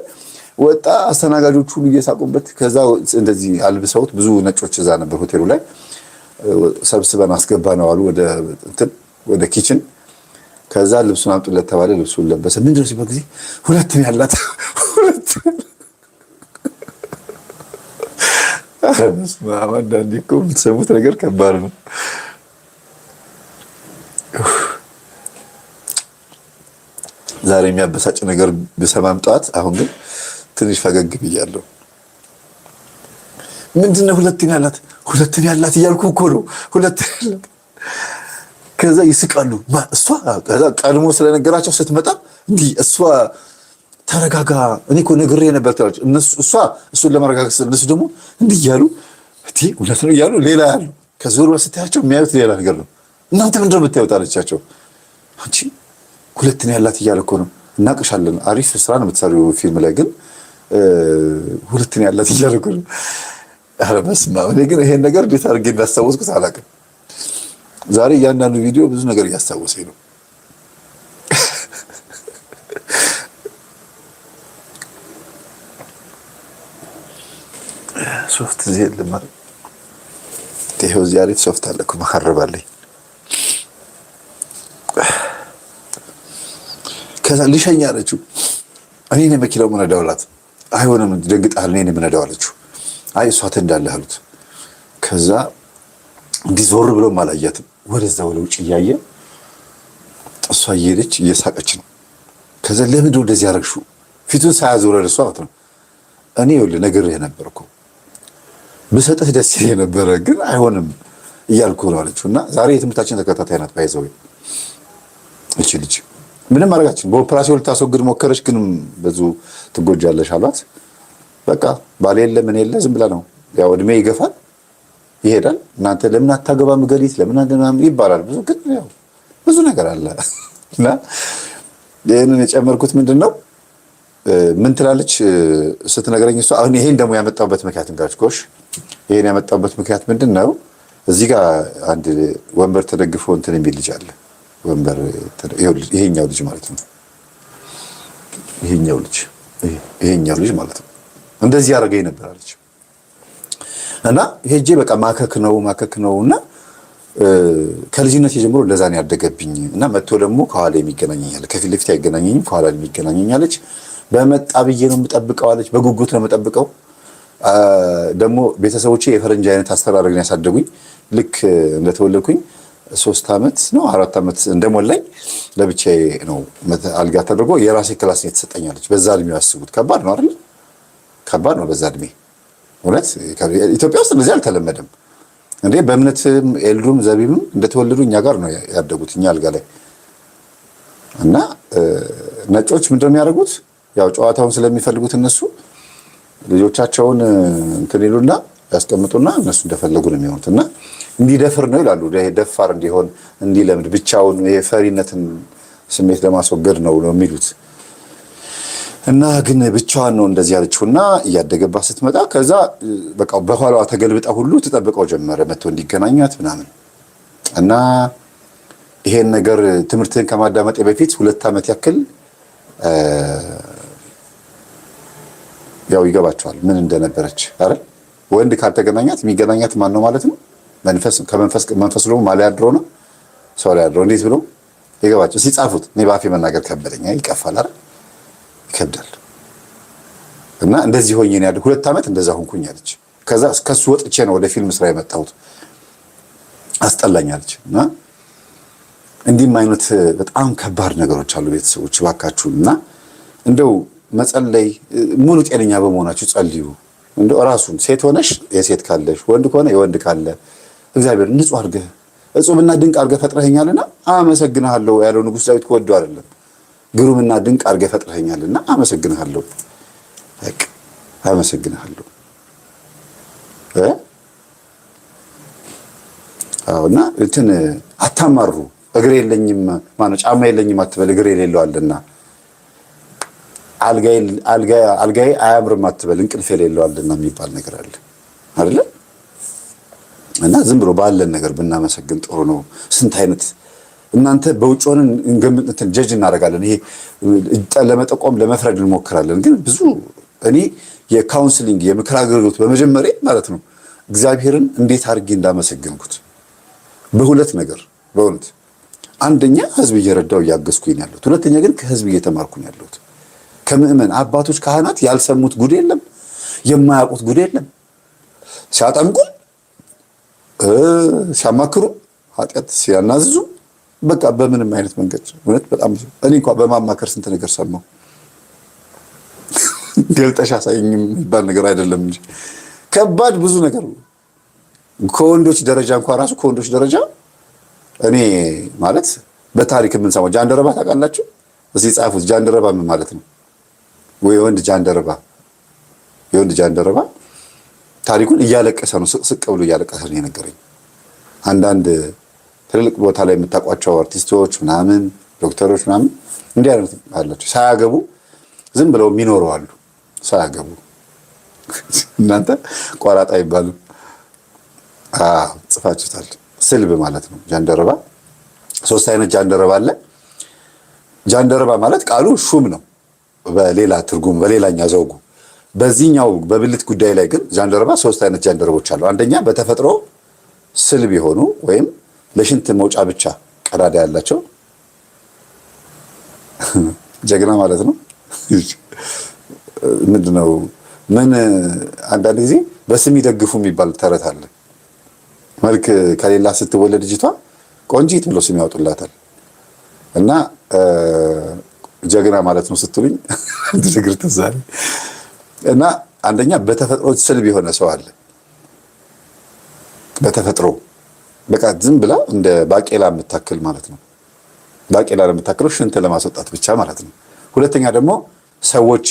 ወጣ። አስተናጋጆቹ ሁሉ እየሳቁበት ከዛ እንደዚህ አልብሰውት ብዙ ነጮች እዛ ነበር ሆቴሉ ላይ ሰብስበን አስገባ ነው አሉ ወደ ኪችን። ከዛ ልብሱን አምጡለት ተባለ። ልብሱን ለበሰ። ምንድነው ሲባል ጊዜ ሁለት ነው ያላት አንዳንዴ እኮ የምትሰሙት ነገር ከባድ ነው። ዛሬ የሚያበሳጭ ነገር ብሰማም ጠዋት አሁን ግን ትንሽ ፈገግ ብያለሁ። ምንድነው ሁለት ነው ያላት እያልኩ እኮ ነው ሁለት ያላት። ከዛ ይስቃሉ። እሷ ከዛ ቀድሞ ስለነገራቸው ስትመጣ እንዲህ እሷ ተረጋጋ እኔ እኮ ነግሬ ነበር ትላለች። እሱን ለማረጋጋት እነሱ ደግሞ እንዲህ እያሉ ሁለት ነው እያሉ ሌላ ያሉ ከዞር ስታያቸው የሚያዩት ሌላ ነገር ነው። እናንተ ምንድን ነው የምታዩት አለቻቸው። አንቺ ሁለት ነው ያላት እያለ እኮ ነው እናቅሻለን። አሪፍ ስራ ነው የምትሰሪው ፊልም ላይ ግን ሁለት ነው ያላት እያለ እኮ ነው። ኧረ በስመ አብ። እኔ ግን ይሄን ነገር እንዴት አድርጌ እንዳስታወስኩት አላውቅም። ዛሬ እያንዳንዱ ቪዲዮ ብዙ ነገር እያስታወሰኝ ነው። ሶፍት ዜል ለማር ይሄው ዚያሪት ሶፍት አለ እኮ መሐረባለኝ። ከዛ ልሸኛ አለችው። እኔ ነኝ መኪናው ምነዳው አላት። አይሆንም ደንግጣል እኔ ነኝ ምነዳው አለችው። አይ እሷ ትንዳለህ አሉት። ከዛ እንዲህ ዞር ብሎ አላያትም። ወደዛ ወደ ውጭ እያየ እሷ እየሄደች እየሳቀች ነው። ከዛ ለምንድን ነው እንደዚህ ያደረግሽው? ፊቱን ሳያዞር ወደ እሷ ማለት ነው። እኔ ይኸውልህ ነግሬህ ነበር እኮ ብሰጥህ ደስ ይለኝ ነበረ ግን አይሆንም እያልኩ ነው አለችው። እና ዛሬ የትምህርታችን ተከታታይ ናት። ባይዘው እቺ ልጅ ምንም አደረጋችን። በኦፕራሲዮን ልታስወግድ ሞከረች ግን ብዙ ትጎጃለሽ አሏት። በቃ ባል የለ ምን የለ ዝም ብላ ነው ያው እድሜ ይገፋል ይሄዳል። እናንተ ለምን አታገባም ገሊት ለምን አንደናም ይባላል። ብዙ ግን ያው ብዙ ነገር አለ እና ይሄንን የጨመርኩት ምንድነው ምን ትላለች ስትነግረኝ እሷ አሁን ይሄን ደግሞ ያመጣበት ምክንያት እንጋጭ ኮሽ ይሄን ያመጣበት ምክንያት ምንድነው? እዚህ ጋር አንድ ወንበር ተደግፎ እንትን የሚል ልጅ አለ። ወንበር ይሄኛው ልጅ ማለት ነው። ይሄኛው ልጅ ማለት ነው። እንደዚህ ያደርገኝ ነበር አለች። እና ሄጄ በቃ ማከክ ነውና ከልጅነት ጀምሮ እንደዛ ነው ያደገብኝ። እና መጥቶ ደግሞ ከኋላ የሚገናኘኛል ከፊት ለፊት አይገናኘኝም ከኋላ የሚገናኘኛለች። በመጣ ብዬ ነው የምጠብቀው አለች። በጉጉት ነው የምጠብቀው። ደግሞ ቤተሰቦቼ የፈረንጅ አይነት አስተዳደግ ነው ያሳደጉኝ። ልክ እንደተወለድኩኝ 3 ዓመት ነው 4 ዓመት እንደሞላኝ ለብቻዬ ነው አልጋ ተደርጎ የራሴ ክላስ ነው የተሰጠኛለች። በዛ እድሜው ያስቡት ከባድ ነው አይደል? ከባድ ነው በዛ እድሜ እውነት። ኢትዮጵያ ውስጥ እንደዚህ አልተለመደም እንዴ። በእምነትም ኤልዱም ዘቢብም እንደተወለዱ እኛ ጋር ነው ያደጉት እኛ አልጋ ላይ። እና ነጮች ምንድነው የሚያደርጉት? ያው ጨዋታውን ስለሚፈልጉት እነሱ ልጆቻቸውን እንትን ይሉና ያስቀምጡና እነሱ እንደፈለጉ ነው የሚሆኑት። እና እንዲደፍር ነው ይላሉ። ደፋር እንዲሆን እንዲለምድ ብቻውን የፈሪነትን ስሜት ለማስወገድ ነው የሚሉት። እና ግን ብቻዋን ነው እንደዚህ ያለችውና እያደገባት ስትመጣ ከዛ በቃ በኋላዋ ተገልብጣ ሁሉ ትጠብቀው ጀመረ መጥቶ እንዲገናኛት ምናምን። እና ይሄን ነገር ትምህርትን ከማዳመጤ በፊት 2 ዓመት ያክል ያው ይገባቸዋል ምን እንደነበረች አይደል? ወንድ ካልተገናኛት የሚገናኛት ማን ነው ማለት ነው? መንፈስ ደግሞ ማለ ያድሮ ነው ሰው ላይ ያድሮ እንዴት ብሎ ይገባቸው ሲጻፉት እኔ ባፌ መናገር ከበደኝ። ይቀፋል አይደል? ይከብዳል። እና እንደዚህ ሆኜ ነው ያለው 2 ዓመት እንደዛ ሆንኩኝ አለች። ከዛ ከሱ ወጥቼ ነው ወደ ፊልም ስራ የመጣሁት አስጠላኝ አለች። እና እንዲህም አይነት በጣም ከባድ ነገሮች አሉ ቤተሰቦች እባካችሁን። እና እንደው መጸለይ ሙሉ ጤነኛ በመሆናችሁ ጸልዩ። እንደው ራሱን ሴት ሆነሽ የሴት ካለሽ ወንድ ከሆነ የወንድ ካለ እግዚአብሔር ንጹህ አድርገህ እጹብና ድንቅ አድርገህ ፈጥረኸኛልና አመሰግንሃለሁ ያለው ንጉሥ ዳዊት ከወዱ አይደለም ግሩምና ድንቅ አድርገህ ፈጥረኸኛልና አመሰግንሃለሁ በቃ አመሰግንሃለሁ አውና እንትን አታማሩ። እግር የለኝም ማነው ጫማ የለኝም አትበል እግር የሌለው አለና አልጋዬ አያምርም አትበል እንቅልፍ የሌለው አለና የሚባል ነገር አለ አይደለ? እና ዝም ብሎ ባለን ነገር ብናመሰግን ጥሩ ነው። ስንት አይነት እናንተ በውጭ ሆነን እንትን ጀጅ እናደርጋለን። ይሄ ለመጠቆም ለመፍረድ እንሞክራለን። ግን ብዙ እኔ የካውንስሊንግ የምክር አገልግሎት በመጀመሪያ ማለት ነው እግዚአብሔርን እንዴት አድርጌ እንዳመሰግንኩት በሁለት ነገር በእውነት አንደኛ ህዝብ እየረዳው እያገዝኩኝ ያለሁት፣ ሁለተኛ ግን ከህዝብ እየተማርኩኝ ያለሁት ከምእመን አባቶች ካህናት ያልሰሙት ጉድ የለም፣ የማያውቁት ጉድ የለም። ሲያጠምቁ ሲያማክሩ ኃጢአት ሲያናዝዙ በቃ በምንም አይነት መንገድ እውነት በጣም እኔ እንኳን በማማከር ስንት ነገር ሰማሁ። ገልጠሽ አሳይኝም የሚባል ነገር አይደለም እንጂ ከባድ ብዙ ነገር ከወንዶች ደረጃ እንኳን ራሱ ከወንዶች ደረጃ እኔ ማለት በታሪክ የምንሰማው ጃንደረባ ታውቃላችሁ? እዚህ ጻፉት። ጃንደረባ ምን ማለት ነው? ወይ የወንድ ጃንደረባ ታሪኩን እያለቀሰ ነው ስቅ ብሎ እያለቀሰ ነው የነገረኝ። አንዳንድ ትልልቅ ቦታ ላይ የምታውቋቸው አርቲስቶች ምናምን ዶክተሮች ምናምን እንዲህ አይነት አላቸው ሳያገቡ ዝም ብለው የሚኖሩ አሉ። ሳያገቡ እናንተ ቆራጣ ይባሉ ጽፋችሁታል። ስልብ ማለት ነው ጃንደረባ። 3 አይነት ጃንደረባ አለ። ጃንደረባ ማለት ቃሉ ሹም ነው በሌላ ትርጉም በሌላኛ ዘውጉ። በዚህኛው በብልት ጉዳይ ላይ ግን ጃንደረባ 3 አይነት ጃንደረቦች አሉ። አንደኛ በተፈጥሮ ስልብ የሆኑ ወይም ለሽንት መውጫ ብቻ ቀዳዳ ያላቸው ጀግና ማለት ነው። ምንድነው ምን አንዳንድ ጊዜ በስም ይደግፉ የሚባል ተረት አለ። መልክ ከሌላ ስትወለድ ልጅቷ ቆንጂት ብሎ ስም ያወጡላታል። እና ጀግና ማለት ነው ስትሉኝ ትግር ተዛሪ እና አንደኛ በተፈጥሮ ስልብ የሆነ ሰው አለ። በተፈጥሮ በቃ ዝም ብላ እንደ ባቄላ የምታክል ማለት ነው። ባቄላ ለምታክለው ሽንት ለማስወጣት ብቻ ማለት ነው። ሁለተኛ ደግሞ ሰዎች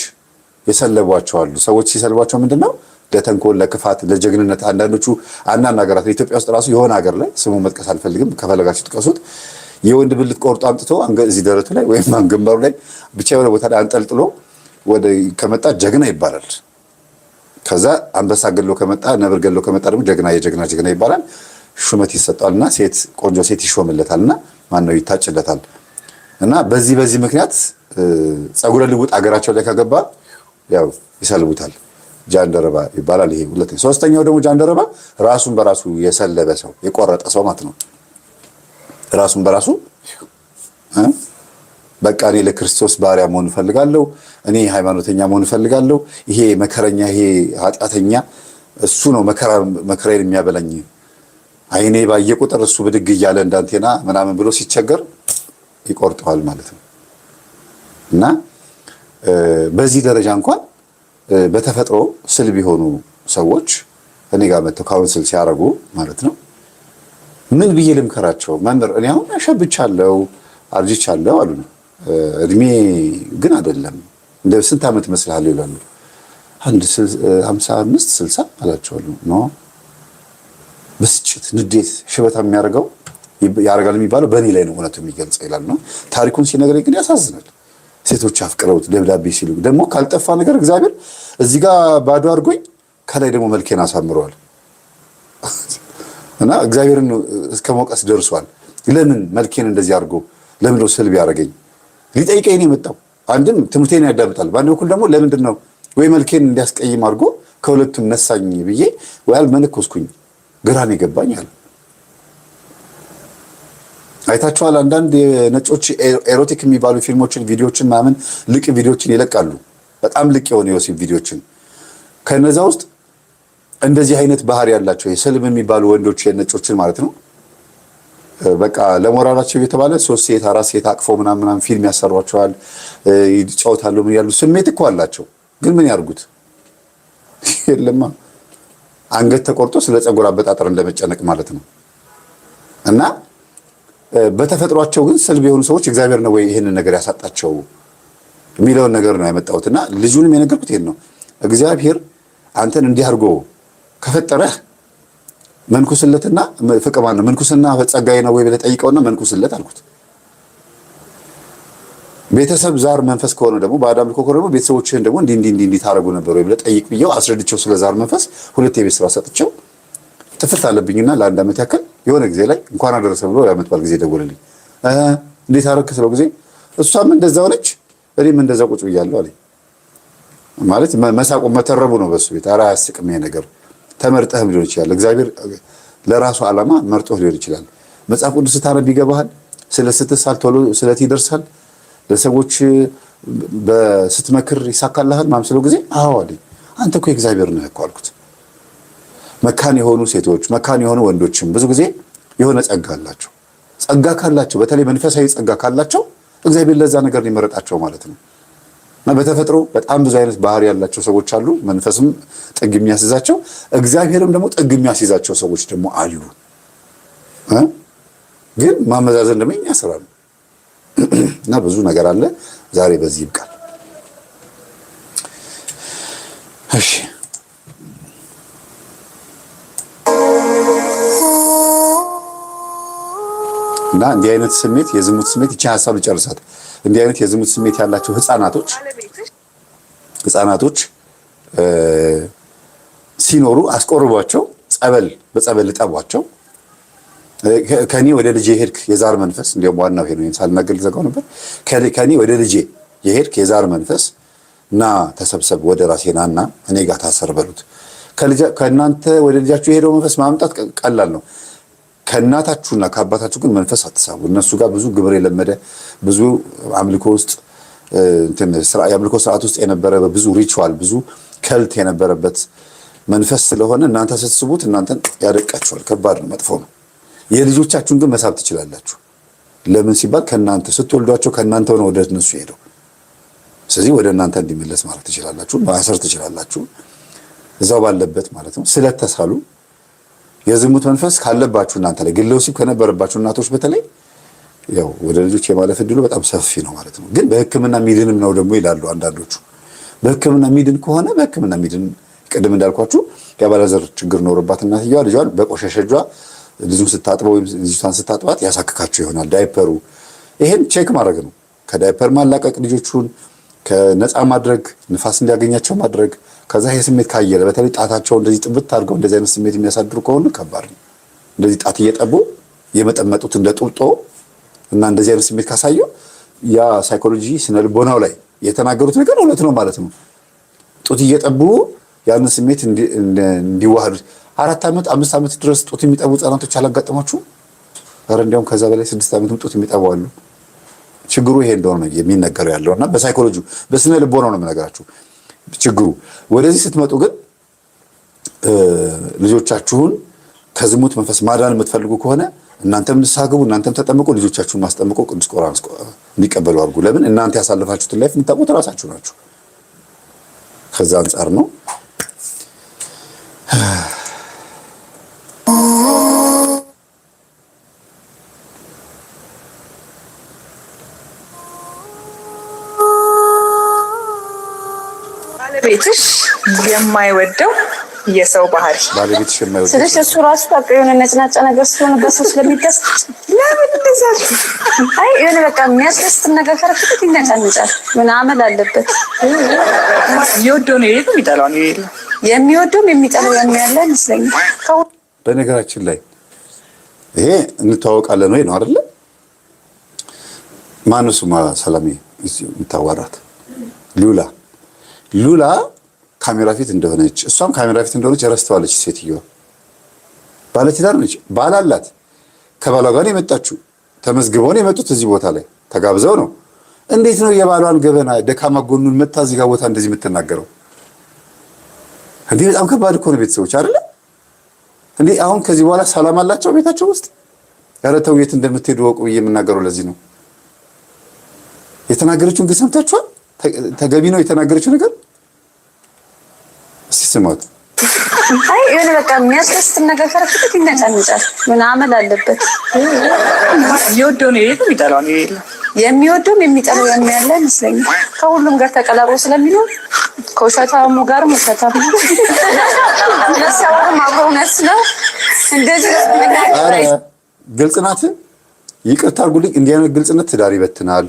የሰለቧቸው አሉ። ሰዎች ሲሰልቧቸው ምንድነው ለተንኮል፣ ለክፋት፣ ለጀግንነት አንዳንዶቹ አንዳንድ ሀገራት ኢትዮጵያ ውስጥ ራሱ የሆነ ሀገር ላይ ስሙ መጥቀስ አልፈልግም ከፈለጋችሁ ጥቀሱት። የወንድ ብልት ቆርጦ አምጥቶ እዚህ ደረቱ ላይ ወይም ግንባሩ ላይ ብቻ የሆነ ቦታ ላይ አንጠልጥሎ ወደ ከመጣ ጀግና ይባላል። ከዛ አንበሳ ገሎ ከመጣ ነብር ገሎ ከመጣ ደግሞ የጀግና ይባላል። ሹመት ይሰጣልና ሴት ቆንጆ ሴት ይሾምለታልና ማን ነው ይታጭለታል። እና በዚህ ምክንያት ጸጉረ ልውጥ አገራቸው ላይ ከገባ ያው ይሰልቡታል። ጃንደረባ ይባላል። ይሄ ሁለተኛ። ሶስተኛው ደግሞ ጃንደረባ ራሱን በራሱ የሰለበ ሰው የቆረጠ ሰው ማለት ነው። ራሱን በራሱ በቃ እኔ ለክርስቶስ ባሪያ መሆን እፈልጋለሁ፣ እኔ ሃይማኖተኛ መሆን እፈልጋለሁ፣ ይሄ መከረኛ ይሄ ኃጢአተኛ እሱ ነው መከራዬን የሚያበላኝ፣ አይኔ ባየ ቁጥር እሱ ብድግ እያለ እንዳንቴና ምናምን ብሎ ሲቸገር ይቆርጠዋል ማለት ነው። እና በዚህ ደረጃ እንኳን በተፈጥሮ ስልብ የሆኑ ሰዎች እኔ ጋር መጥተው ካውንስል ሲያደርጉ ማለት ነው ምን ብዬ ልምከራቸው? መምህር እኔ አሁን አሸብቻለሁ አርጅቻለሁ አሉ። እድሜ ግን አይደለም እንደ ስንት ዓመት ይመስልሃል ይላሉ። አንድ 55 60 አላቸዋለሁ። ኖ ብስጭት፣ ንዴት፣ ሽበታ ያደርጋል የሚባለው በእኔ ላይ ነው እውነቱ የሚገልጸው ይላል ነው። ታሪኩን ሲነግረኝ ግን ያሳዝናል። ሴቶች አፍቅረውት ደብዳቤ ሲሉ ደግሞ ካልጠፋ ነገር እግዚአብሔር እዚህ ጋር ባዶ አድርጎኝ ከላይ ደግሞ መልኬን አሳምረዋል እና እግዚአብሔርን እስከ መውቀስ ደርሷል። ለምን መልኬን እንደዚህ አድርጎ ለምን ነው ስልብ ያደረገኝ ሊጠይቀኝ ነው የመጣው። አንድም ትምህርቴን ያዳምጣል፣ በአንድ በኩል ደግሞ ለምንድን ነው ወይ መልኬን እንዲያስቀይም አድርጎ ከሁለቱም ነሳኝ ብዬ ወይ አልመነኮስኩኝ ግራን ይገባኝ አለ። አይታችኋል። አንዳንድ ነጮች ኤሮቲክ የሚባሉ ፊልሞችን ቪዲዮችን ማመን ልቅ ቪዲዮችን ይለቃሉ። በጣም ልቅ የሆነ የወሲብ ቪዲዮችን ከነዛ ውስጥ እንደዚህ አይነት ባህሪ ያላቸው የሰልም የሚባሉ ወንዶች የነጮችን ማለት ነው በቃ ለሞራላቸው እየተባለ 3 ሴት 4 ሴት አቅፎ ምናምን ፊልም ያሰሯቸዋል፣ ይጫወታሉ። ምን ያሉ ስሜት እኮ አላቸው። ግን ምን ያርጉት? የለማ አንገት ተቆርጦ ስለ ፀጉር አበጣጠር እንደመጨነቅ ማለት ነው። እና በተፈጥሯቸው ግን ስልብ የሆኑ ሰዎች እግዚአብሔር ነው ወይ ይሄንን ነገር ያሳጣቸው የሚለውን ነገር ነው ያመጣሁት። እና ልጁንም የነገርኩት ይሄን ነው። እግዚአብሔር አንተን እንዲህ አድርጎ ከፈጠረህ መንኩስለትና ፍቅር ማለት ነው። መንኩስና ጸጋዬ ነው ወይ ብለህ ጠይቀውና መንኩስለት አልኩት። ቤተሰብ ዛር መንፈስ ከሆነ ደግሞ በአዳም ልኮ ደግሞ ቤተሰቦችህን ደግሞ እንዲህ ታረጉ ነበር ወይ ብለህ ጠይቅ ብዬው አስረድቼው ስለ ዛር መንፈስ 2 የቤት ስራ ሰጥቼው ጥፍት አለብኝና ለ1 ዓመት ያክል የሆነ ጊዜ ላይ እንኳን አደረሰ ብሎ የዓመት በዓል ጊዜ ደወለልኝ። እንዴት አደረክ ስለው ጊዜ እሷም እንደዛ ሆነች እኔም እንደዛ ቁጭ ብያለሁ አለኝ። ማለት መሳቁ መተረቡ ነው በሱ ቤት። ኧረ አያስቅም ይሄ ነገር። ተመርጠህም ሊሆን ይችላል። እግዚአብሔር ለራሱ ዓላማ መርጦህ ሊሆን ይችላል። መጽሐፍ ቅዱስ ስታነብ ይገባሃል። ስትሳል ቶሎ ስለት ይደርሳል። ለሰዎች ስትመክር ይሳካልሃል ማምስለው ጊዜ አዎ አለኝ። አንተ እኮ እግዚአብሔር ነህ እኮ አልኩት። መካን የሆኑ ሴቶች መካን የሆኑ ወንዶችም ብዙ ጊዜ የሆነ ጸጋ አላቸው። ጸጋ ካላቸው በተለይ መንፈሳዊ ጸጋ ካላቸው እግዚአብሔር ለዛ ነገር ሊመረጣቸው ማለት ነው። እና በተፈጥሮ በጣም ብዙ አይነት ባህሪ ያላቸው ሰዎች አሉ። መንፈስም ጥግ የሚያስይዛቸው እግዚአብሔርም ደግሞ ጥግ የሚያስይዛቸው ሰዎች ደግሞ አሉ። ግን ማመዛዘን ደግሞ የኛ ስራ ነው። እና ብዙ ነገር አለ። ዛሬ በዚህ ይብቃል። እሺ እና እንዲህ አይነት ስሜት የዝሙት ስሜት ይቺ ሐሳብ ልጨርሳት። እንዲህ አይነት የዝሙት ስሜት ያላቸው ህፃናቶች ሲኖሩ አስቆርቧቸው በጸበል ልጠቧቸው። ከኔ ወደ ልጄ ሄድክ የዛር መንፈስ እንዲያውም ዋናው ይሄ ነው። ሳልናገር ዘጋው ነበር። ከኔ ወደ ልጄ የሄድክ የዛር መንፈስ እና ተሰብሰብ ወደ ራሴናና እኔ ጋር ታሰር በሉት። ከእናንተ ወደ ልጃችሁ የሄደው መንፈስ ማምጣት ቀላል ነው። ከእናታችሁና ከአባታችሁ ግን መንፈስ አትሳቡ። እነሱ ጋር ብዙ ግብር የለመደ ብዙ አምልኮ ውስጥ የአምልኮ ስርዓት ውስጥ የነበረ ብዙ ሪቹዋል ብዙ ከልት የነበረበት መንፈስ ስለሆነ እናንተ ስትስቡት እናንተን ያደቃችኋል። ከባድ ነው፣ መጥፎ ነው። የልጆቻችሁን ግን መሳብ ትችላላችሁ። ለምን ሲባል ከእናንተ ስትወልዷቸው ከእናንተ ሆነ ወደ እነሱ ሄደው፣ ስለዚህ ወደ እናንተ እንዲመለስ ማለት ትችላላችሁ። ማሰር ትችላላችሁ እዛው ባለበት ማለት ነው። ስለተሳሉ የዝሙት መንፈስ ካለባችሁ እናንተ ላይ ግለ ወሲብ ከነበረባችሁ እናቶች በተለይ ያው ወደ ልጆች የማለፍ እድሉ በጣም ሰፊ ነው ማለት ነው። ግን በሕክምና ሚድንም ነው ደግሞ ይላሉ አንዳንዶቹ። በሕክምና ሚድን ከሆነ በሕክምና ሚድን ቅድም እንዳልኳችሁ የአባላዘር ችግር ኖርባት እናትየዋ ልጇን በቆሻሻ እጇ ልጁን ስታጥበው ወይም ልጅቷን ስታጥባት ያሳክካቸው ይሆናል። ዳይፐሩ ይሄን ቼክ ማድረግ ነው። ከዳይፐር ማላቀቅ ልጆቹን ከነፃ ማድረግ ንፋስ እንዲያገኛቸው ማድረግ። ከዛ ይሄ ስሜት ካየለ በተለይ ጣታቸው እንደዚህ ጥብት አድርገው እንደዚህ አይነት ስሜት የሚያሳድሩ ከሆነ ከባድ ነው። እንደዚህ ጣት እየጠቡ የመጠመጡት እንደ ጡጦ እና እንደዚህ አይነት ስሜት ካሳየው ያ ሳይኮሎጂ ስነ ልቦናው ላይ የተናገሩት ነገር እውነት ነው ማለት ነው። ጡት እየጠቡ ያን ስሜት እንዲዋሃዱ 4 ዓመት 5 ዓመት ድረስ ጡት የሚጠቡ ህጻናቶች አላጋጠማችሁ? ኧረ እንዲያውም ከዛ በላይ 6 ዓመትም ጡት የሚጠቡ አሉ። ችግሩ ይሄ እንደሆነ የሚነገረው ያለውና በሳይኮሎጂ በስነ ልቦናው ነው የምነግራችሁ ችግሩ። ወደዚህ ስትመጡ ግን ልጆቻችሁን ከዝሙት መንፈስ ማዳን የምትፈልጉ ከሆነ እናንተም ንስሐ ግቡ፣ እናንተም ተጠምቁ፣ ልጆቻችሁን ማስጠምቁ፣ ቅዱስ ቁርባን እንዲቀበሉ አድርጉ። ለምን እናንተ ያሳለፋችሁትን ላይፍ የምታውቁት እራሳችሁ ናችሁ። ከዛ አንጻር ነው። ቤትሽ የማይወደው የሰው ባህሪ ባለቤትሽ የማይወድ ስለዚህ እሱ ራሱ በቃ የሆነ ነጭናጫ ነገር ስለሆነ በሰው ስለሚደስ ለምን እንደዛ አይ የሆነ በቃ የሚያስደስት ነገር ከረፍት ይነጫነጫል። ምን አመል አለበት? የሚወደው ነው የሚጠላው ነው የሚወደውም የሚጠላው ያለ ይመስለኛል። በነገራችን ላይ ይሄ እንተዋወቃለን ወይ ነው አይደለ? ማነው ስሟ ሰላሜ የምታዋራት ሉላ ካሜራ ፊት እንደሆነች እሷም ካሜራ ፊት እንደሆነች ረስተዋለች። ሴትዮዋ ባለትዳር ነች፣ ባል አላት። ከባሏ ጋር የመጣችው ተመዝግበው ነው የመጡት። እዚህ ቦታ ላይ ተጋብዘው ነው። እንዴት ነው የባሏን ገበና ደካማ ጎኑን መታ እዚህ ጋር ቦታ እንደዚህ የምትናገረው? እንዴ በጣም ከባድ እኮ ነው። ቤተሰቦች አይደለ እንዴ? አሁን ከዚህ በኋላ ሰላም አላቸው ቤታቸው ውስጥ? ኧረ ተው፣ የት እንደምትሄዱ ወቁ ብዬ የምናገረው ለዚህ ነው። የተናገረችውን ግን ሰምታችኋል? ተገቢ ነው የተናገረችው ነገር? እስቲ ስማት። አይ የሆነ በቃ የሚያስደስት ነገር ከረፍት ይነጫነጫል። ምን አመል አለበት? የሚወደው ነው የሚጠላው ነው የሚወደውም የሚጠላው ያለ ይመስለኛል። ከሁሉም ጋር ተቀላቅሎ ስለሚኖር ከውሸታሙ ጋር ውሸታም ለሰውም አብሮነት ነው። እንደዚህ ግልጽ ናት። ይቅርታ አድርጉልኝ። እንዲህ አይነት ግልጽነት ትዳር ይበትናል፣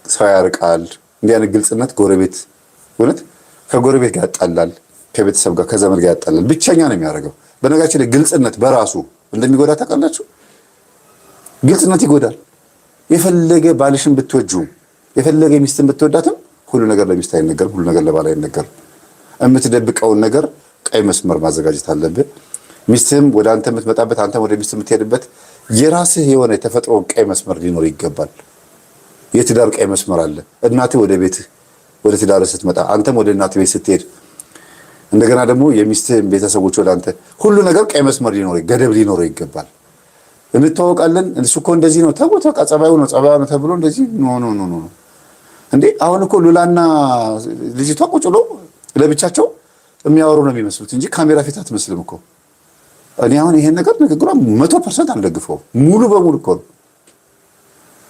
ሰው ያርቃል። እንዲህ አይነት ግልጽነት ጎረቤት እውነት ከጎረቤት ጋር ያጣላል፣ ከቤተሰብ ጋር ከዘመድ ጋር ያጣላል፣ ብቸኛ ነው የሚያደርገው። በነገራችን ላይ ግልጽነት በራሱ እንደሚጎዳ ታውቃላችሁ። ግልጽነት ይጎዳል። የፈለገ ባልሽን ብትወጂው የፈለገ ሚስትን ብትወዳትም ሁሉ ነገር ለሚስት አይነገርም፣ ሁሉ ነገር ለባል አይነገርም። የምትደብቀውን ነገር ቀይ መስመር ማዘጋጀት አለብህ። ሚስትህም ወደ አንተ የምትመጣበት አንተም ወደ ሚስት የምትሄድበት የራስህ የሆነ የተፈጥሮ ቀይ መስመር ሊኖር ይገባል። የትዳር ቀይ መስመር አለ። እናትህ ወደ ቤትህ ወደ ትዳር ስትመጣ አንተም ወደ እናትህ ቤት ስትሄድ እንደገና ደግሞ የሚስትህም ቤተሰቦች ወደ አንተ ሁሉ ነገር ቀይ መስመር ሊኖረው ገደብ ሊኖረው ይገባል። እንተዋወቃለን እሱ እኮ እንደዚህ ነው ተብሎ በቃ ጸባዩ ነው ተብሎ እንደዚህ ኖ እንዴ! አሁን እኮ ሉላና ልጅቷ ቁጭ ብለው ለብቻቸው የሚያወሩ ነው የሚመስሉት እንጂ ካሜራ ፊት አትመስልም እኮ። እኔ አሁን ይሄን ነገር ንግግሯ 100% አልደግፈውም። ሙሉ በሙሉ እኮ ነው።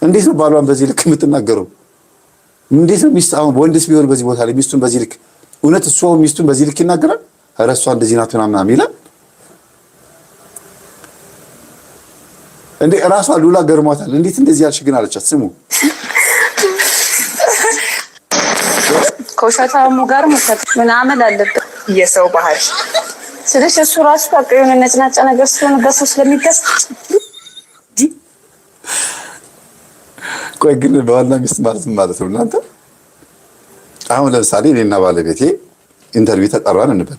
እንዴት ነው ባሏን በዚህ ልክ የምትናገረው? እንዴት ነው ሚስት አሁን ወንድስ ቢሆን በዚህ ቦታ ላይ ሚስቱን በዚህ ልክ እውነት እሱ ሚስቱን በዚህ ልክ ይናገራል? ኧረ እሷ እንደዚህ ናት ምናምን ይላል እንዴ? ራሷ ሉላ ገርሟታል። እንዴት እንደዚህ ያልሽ ግን አለቻት። ስሙ ከውሸታሙ ጋር ምን አመል አለበት? የሰው ባህሪ ስለዚህ እሱ ራሱ በቃ የሆነ ነጭናጫ ነገር ስለሆነ በሰው ስለሚደስ ቆይ ግን በዋና ሚስት ማለት ነው እናንተ። አሁን ለምሳሌ እኔና ባለቤቴ ኢንተርቪው ተጠራን እንበል።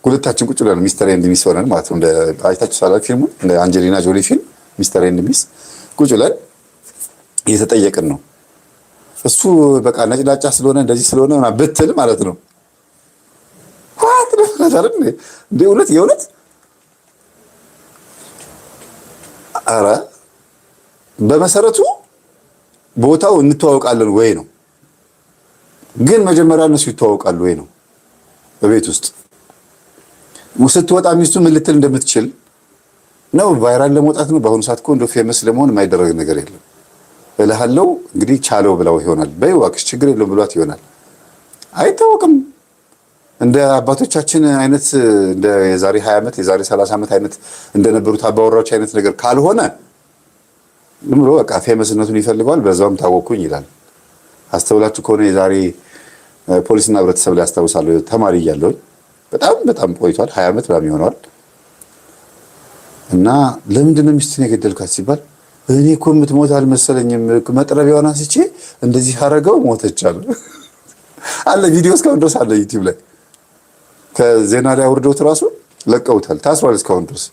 ሁለታችን ቁጭ ብለን ሚስተር ኤንድ ሚስ ሆነን ማለት ነው። እንደ አይታችሁ ሳላ ፊልሙ እንደ አንጀሊና ጆሊ ፊልም ሚስተር ኤንድ ሚስ ቁጭ ብለን እየተጠየቅን ነው። እሱ በቃ ነጭናጫ ስለሆነ እንደዚህ ስለሆነ ምናምን ብትል ማለት ነው ዋት ነው አይደል እንዴ? እውነት የእውነት ኧረ በመሰረቱ ቦታው እንተዋወቃለን ወይ ነው። ግን መጀመሪያ እነሱ ይተዋወቃሉ ወይ ነው። በቤት ውስጥ ስትወጣ ሚስቱ ምን ልትል እንደምትችል ነው። ቫይራል ለመውጣት ነው። በአሁኑ ሰዓት እኮ እንደ ፌመስ ለመሆን የማይደረግ ነገር የለም እልሃለሁ። እንግዲህ ቻለው ብለው ይሆናል በይ እባክሽ ችግር የለውም ብሏት ይሆናል። አይታወቅም። እንደ አባቶቻችን አይነት እንደ የዛሬ 20 ዓመት የዛሬ 30 ዓመት አይነት እንደነበሩት አባወራዎች አይነት ነገር ካልሆነ ዝም ብሎ በቃ ፌመስነቱን ይፈልገዋል። በዛውም ታወኩኝ ይላል። አስተውላችሁ ከሆነ የዛሬ ፖሊስና ህብረተሰብ ላይ አስታውሳለሁ ተማሪ እያለሁ በጣም ቆይቷል 20 ዓመት ምናምን ይሆነዋል። እና ለምንድን ነው ሚስትን የገደልካት ሲባል እኔ እኮ የምትሞት አልመሰለኝም መጥረቢያዋን አንስቼ እንደዚህ አረገው ሞተች አለ ቪዲዮ እስካሁን ድረስ አለ ዩቲዩብ ላይ ከዜና ላይ አውርደውት ራሱ ለቀውታል። ታስሯል እስካሁን ድረስ።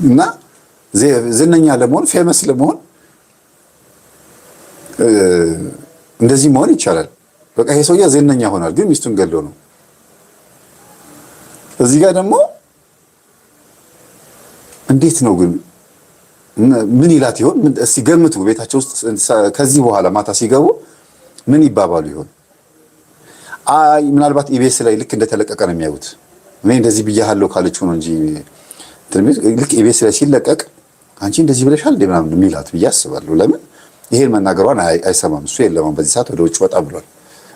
እና ዝነኛ ለመሆን ፌመስ ለመሆን እንደዚህ መሆን ይቻላል። በቃ ይሄ ሰውዬ ዝነኛ ሆኗል፣ ግን ሚስቱን ገሎ ነው። እዚህ ጋር ደግሞ እንዴት ነው ግን ምን ይላት ይሆን? እስቲ ገምቱ። ቤታቸው ውስጥ ከዚህ በኋላ ማታ ሲገቡ ምን ይባባሉ ይሆን? አይ ምናልባት ኢቢኤስ ላይ ልክ እንደተለቀቀ ነው የሚያዩት። እኔ እንደዚህ ብያለሁ ካለችው ነው እንጂ ልክ ኢቢኤስ ላይ ሲለቀቅ አንቺ እንደዚህ ብለሻል እንደ ምናምን የሚላት ብዬ አስባለሁ። ለምን ይሄን መናገሯን አይሰማም። እሱ የለም በዚህ ሰዓት ወደ ውጭ ወጣ ብሏል።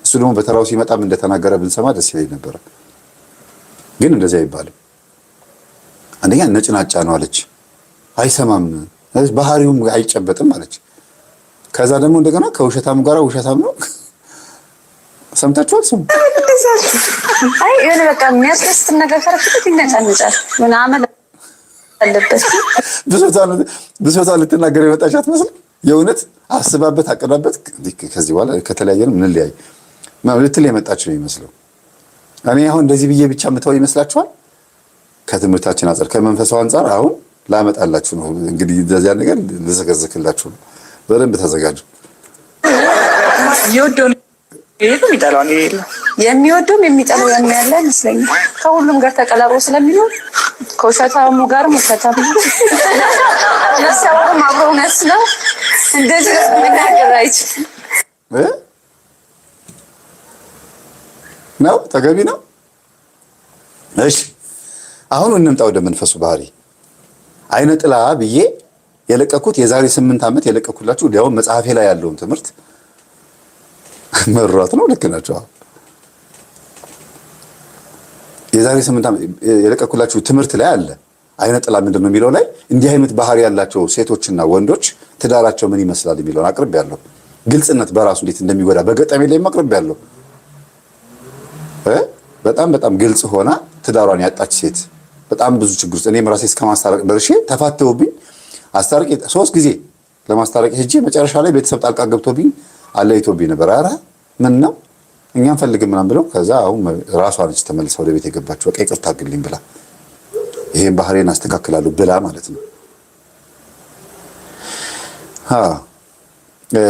እሱ ደግሞ በተራው ሲመጣም እንደተናገረ ብንሰማ ደስ ይለኝ ነበር። ግን እንደዚህ አይባልም። አንደኛ ነጭናጫ ነው አለች፣ አይሰማም፣ ባህሪውም አይጨበጥም አለች። ከዛ ደግሞ እንደገና ከውሸታም ጋር ውሸታም ነው። ሰምታችኋል? ስሙ። አይ የሆነ በቃ የሚያስደስት ነገር ፈረክት ይነጫነጫል ምናምን አለበት። ብሶታ ልትናገር የመጣች አትመስልም። የእውነት አስባበት አቅዳበት ከዚህ በኋላ ከተለያየን ምን ልያይ ልትል የመጣች ነው ይመስለው። እኔ አሁን እንደዚህ ብዬ ብቻ የምተው ይመስላችኋል? ከትምህርታችን አንጻር ከመንፈሳዊ አንጻር አሁን ላመጣላችሁ ነው። እንግዲህ እንደዚያ ነገር ልዘገዝክላችሁ ነው። በደንብ ተዘጋጁ። የሚወደውም የሚጠላው ያለ ይመስለኛል። ከሁሉም ጋር ተቀላቅሎ ስለሚኖር ከውሸታሙ ጋርም ውሸታም ለሰውም አብሮ እውነት ነው። እንደዚህ መናገር አይችልም ነው ተገቢ ነው። እሺ አሁን እንምጣ ወደ መንፈሱ ባህሪ። አይነ ጥላ ብዬ የለቀኩት የዛሬ 8 ዓመት የለቀኩላችሁ ዲያው መጽሐፌ ላይ ያለውን ትምህርት መሯት ነው። ልክ ናቸው። የዛሬ 8 ዓመት የለቀኩላችሁ ትምህርት ላይ አለ አይነ ጥላ ምንድነው የሚለው ላይ እንዲህ አይነት ባህሪ ያላቸው ሴቶችና ወንዶች ትዳራቸው ምን ይመስላል የሚለውን አቅርቤያለሁ። ግልጽነት በራሱ እንዴት እንደሚጎዳ በገጠሜ ላይ አቅርቤያለሁ። በጣም ግልጽ ሆና ትዳሯን ያጣች ሴት በጣም ብዙ ችግር ውስጥ እኔም ራሴ እስከማስታረቅ ደርሼ ተፋተውብኝ አስታረቅ 3 ጊዜ ለማስታረቅ ሄጄ መጨረሻ ላይ ቤተሰብ ጣልቃ ገብቶብኝ አለይቶብኝ ነበር። ኧረ ምን ነው እኛም ፈልግም ምናምን ብለው ከዛ አሁን ራሷ ነች ተመልሳ ወደ ቤት የገባችው። በቃ ይቅርታ አድርግልኝ ብላ ይሄን ባህሪን አስተካክላለሁ ብላ ማለት ነው።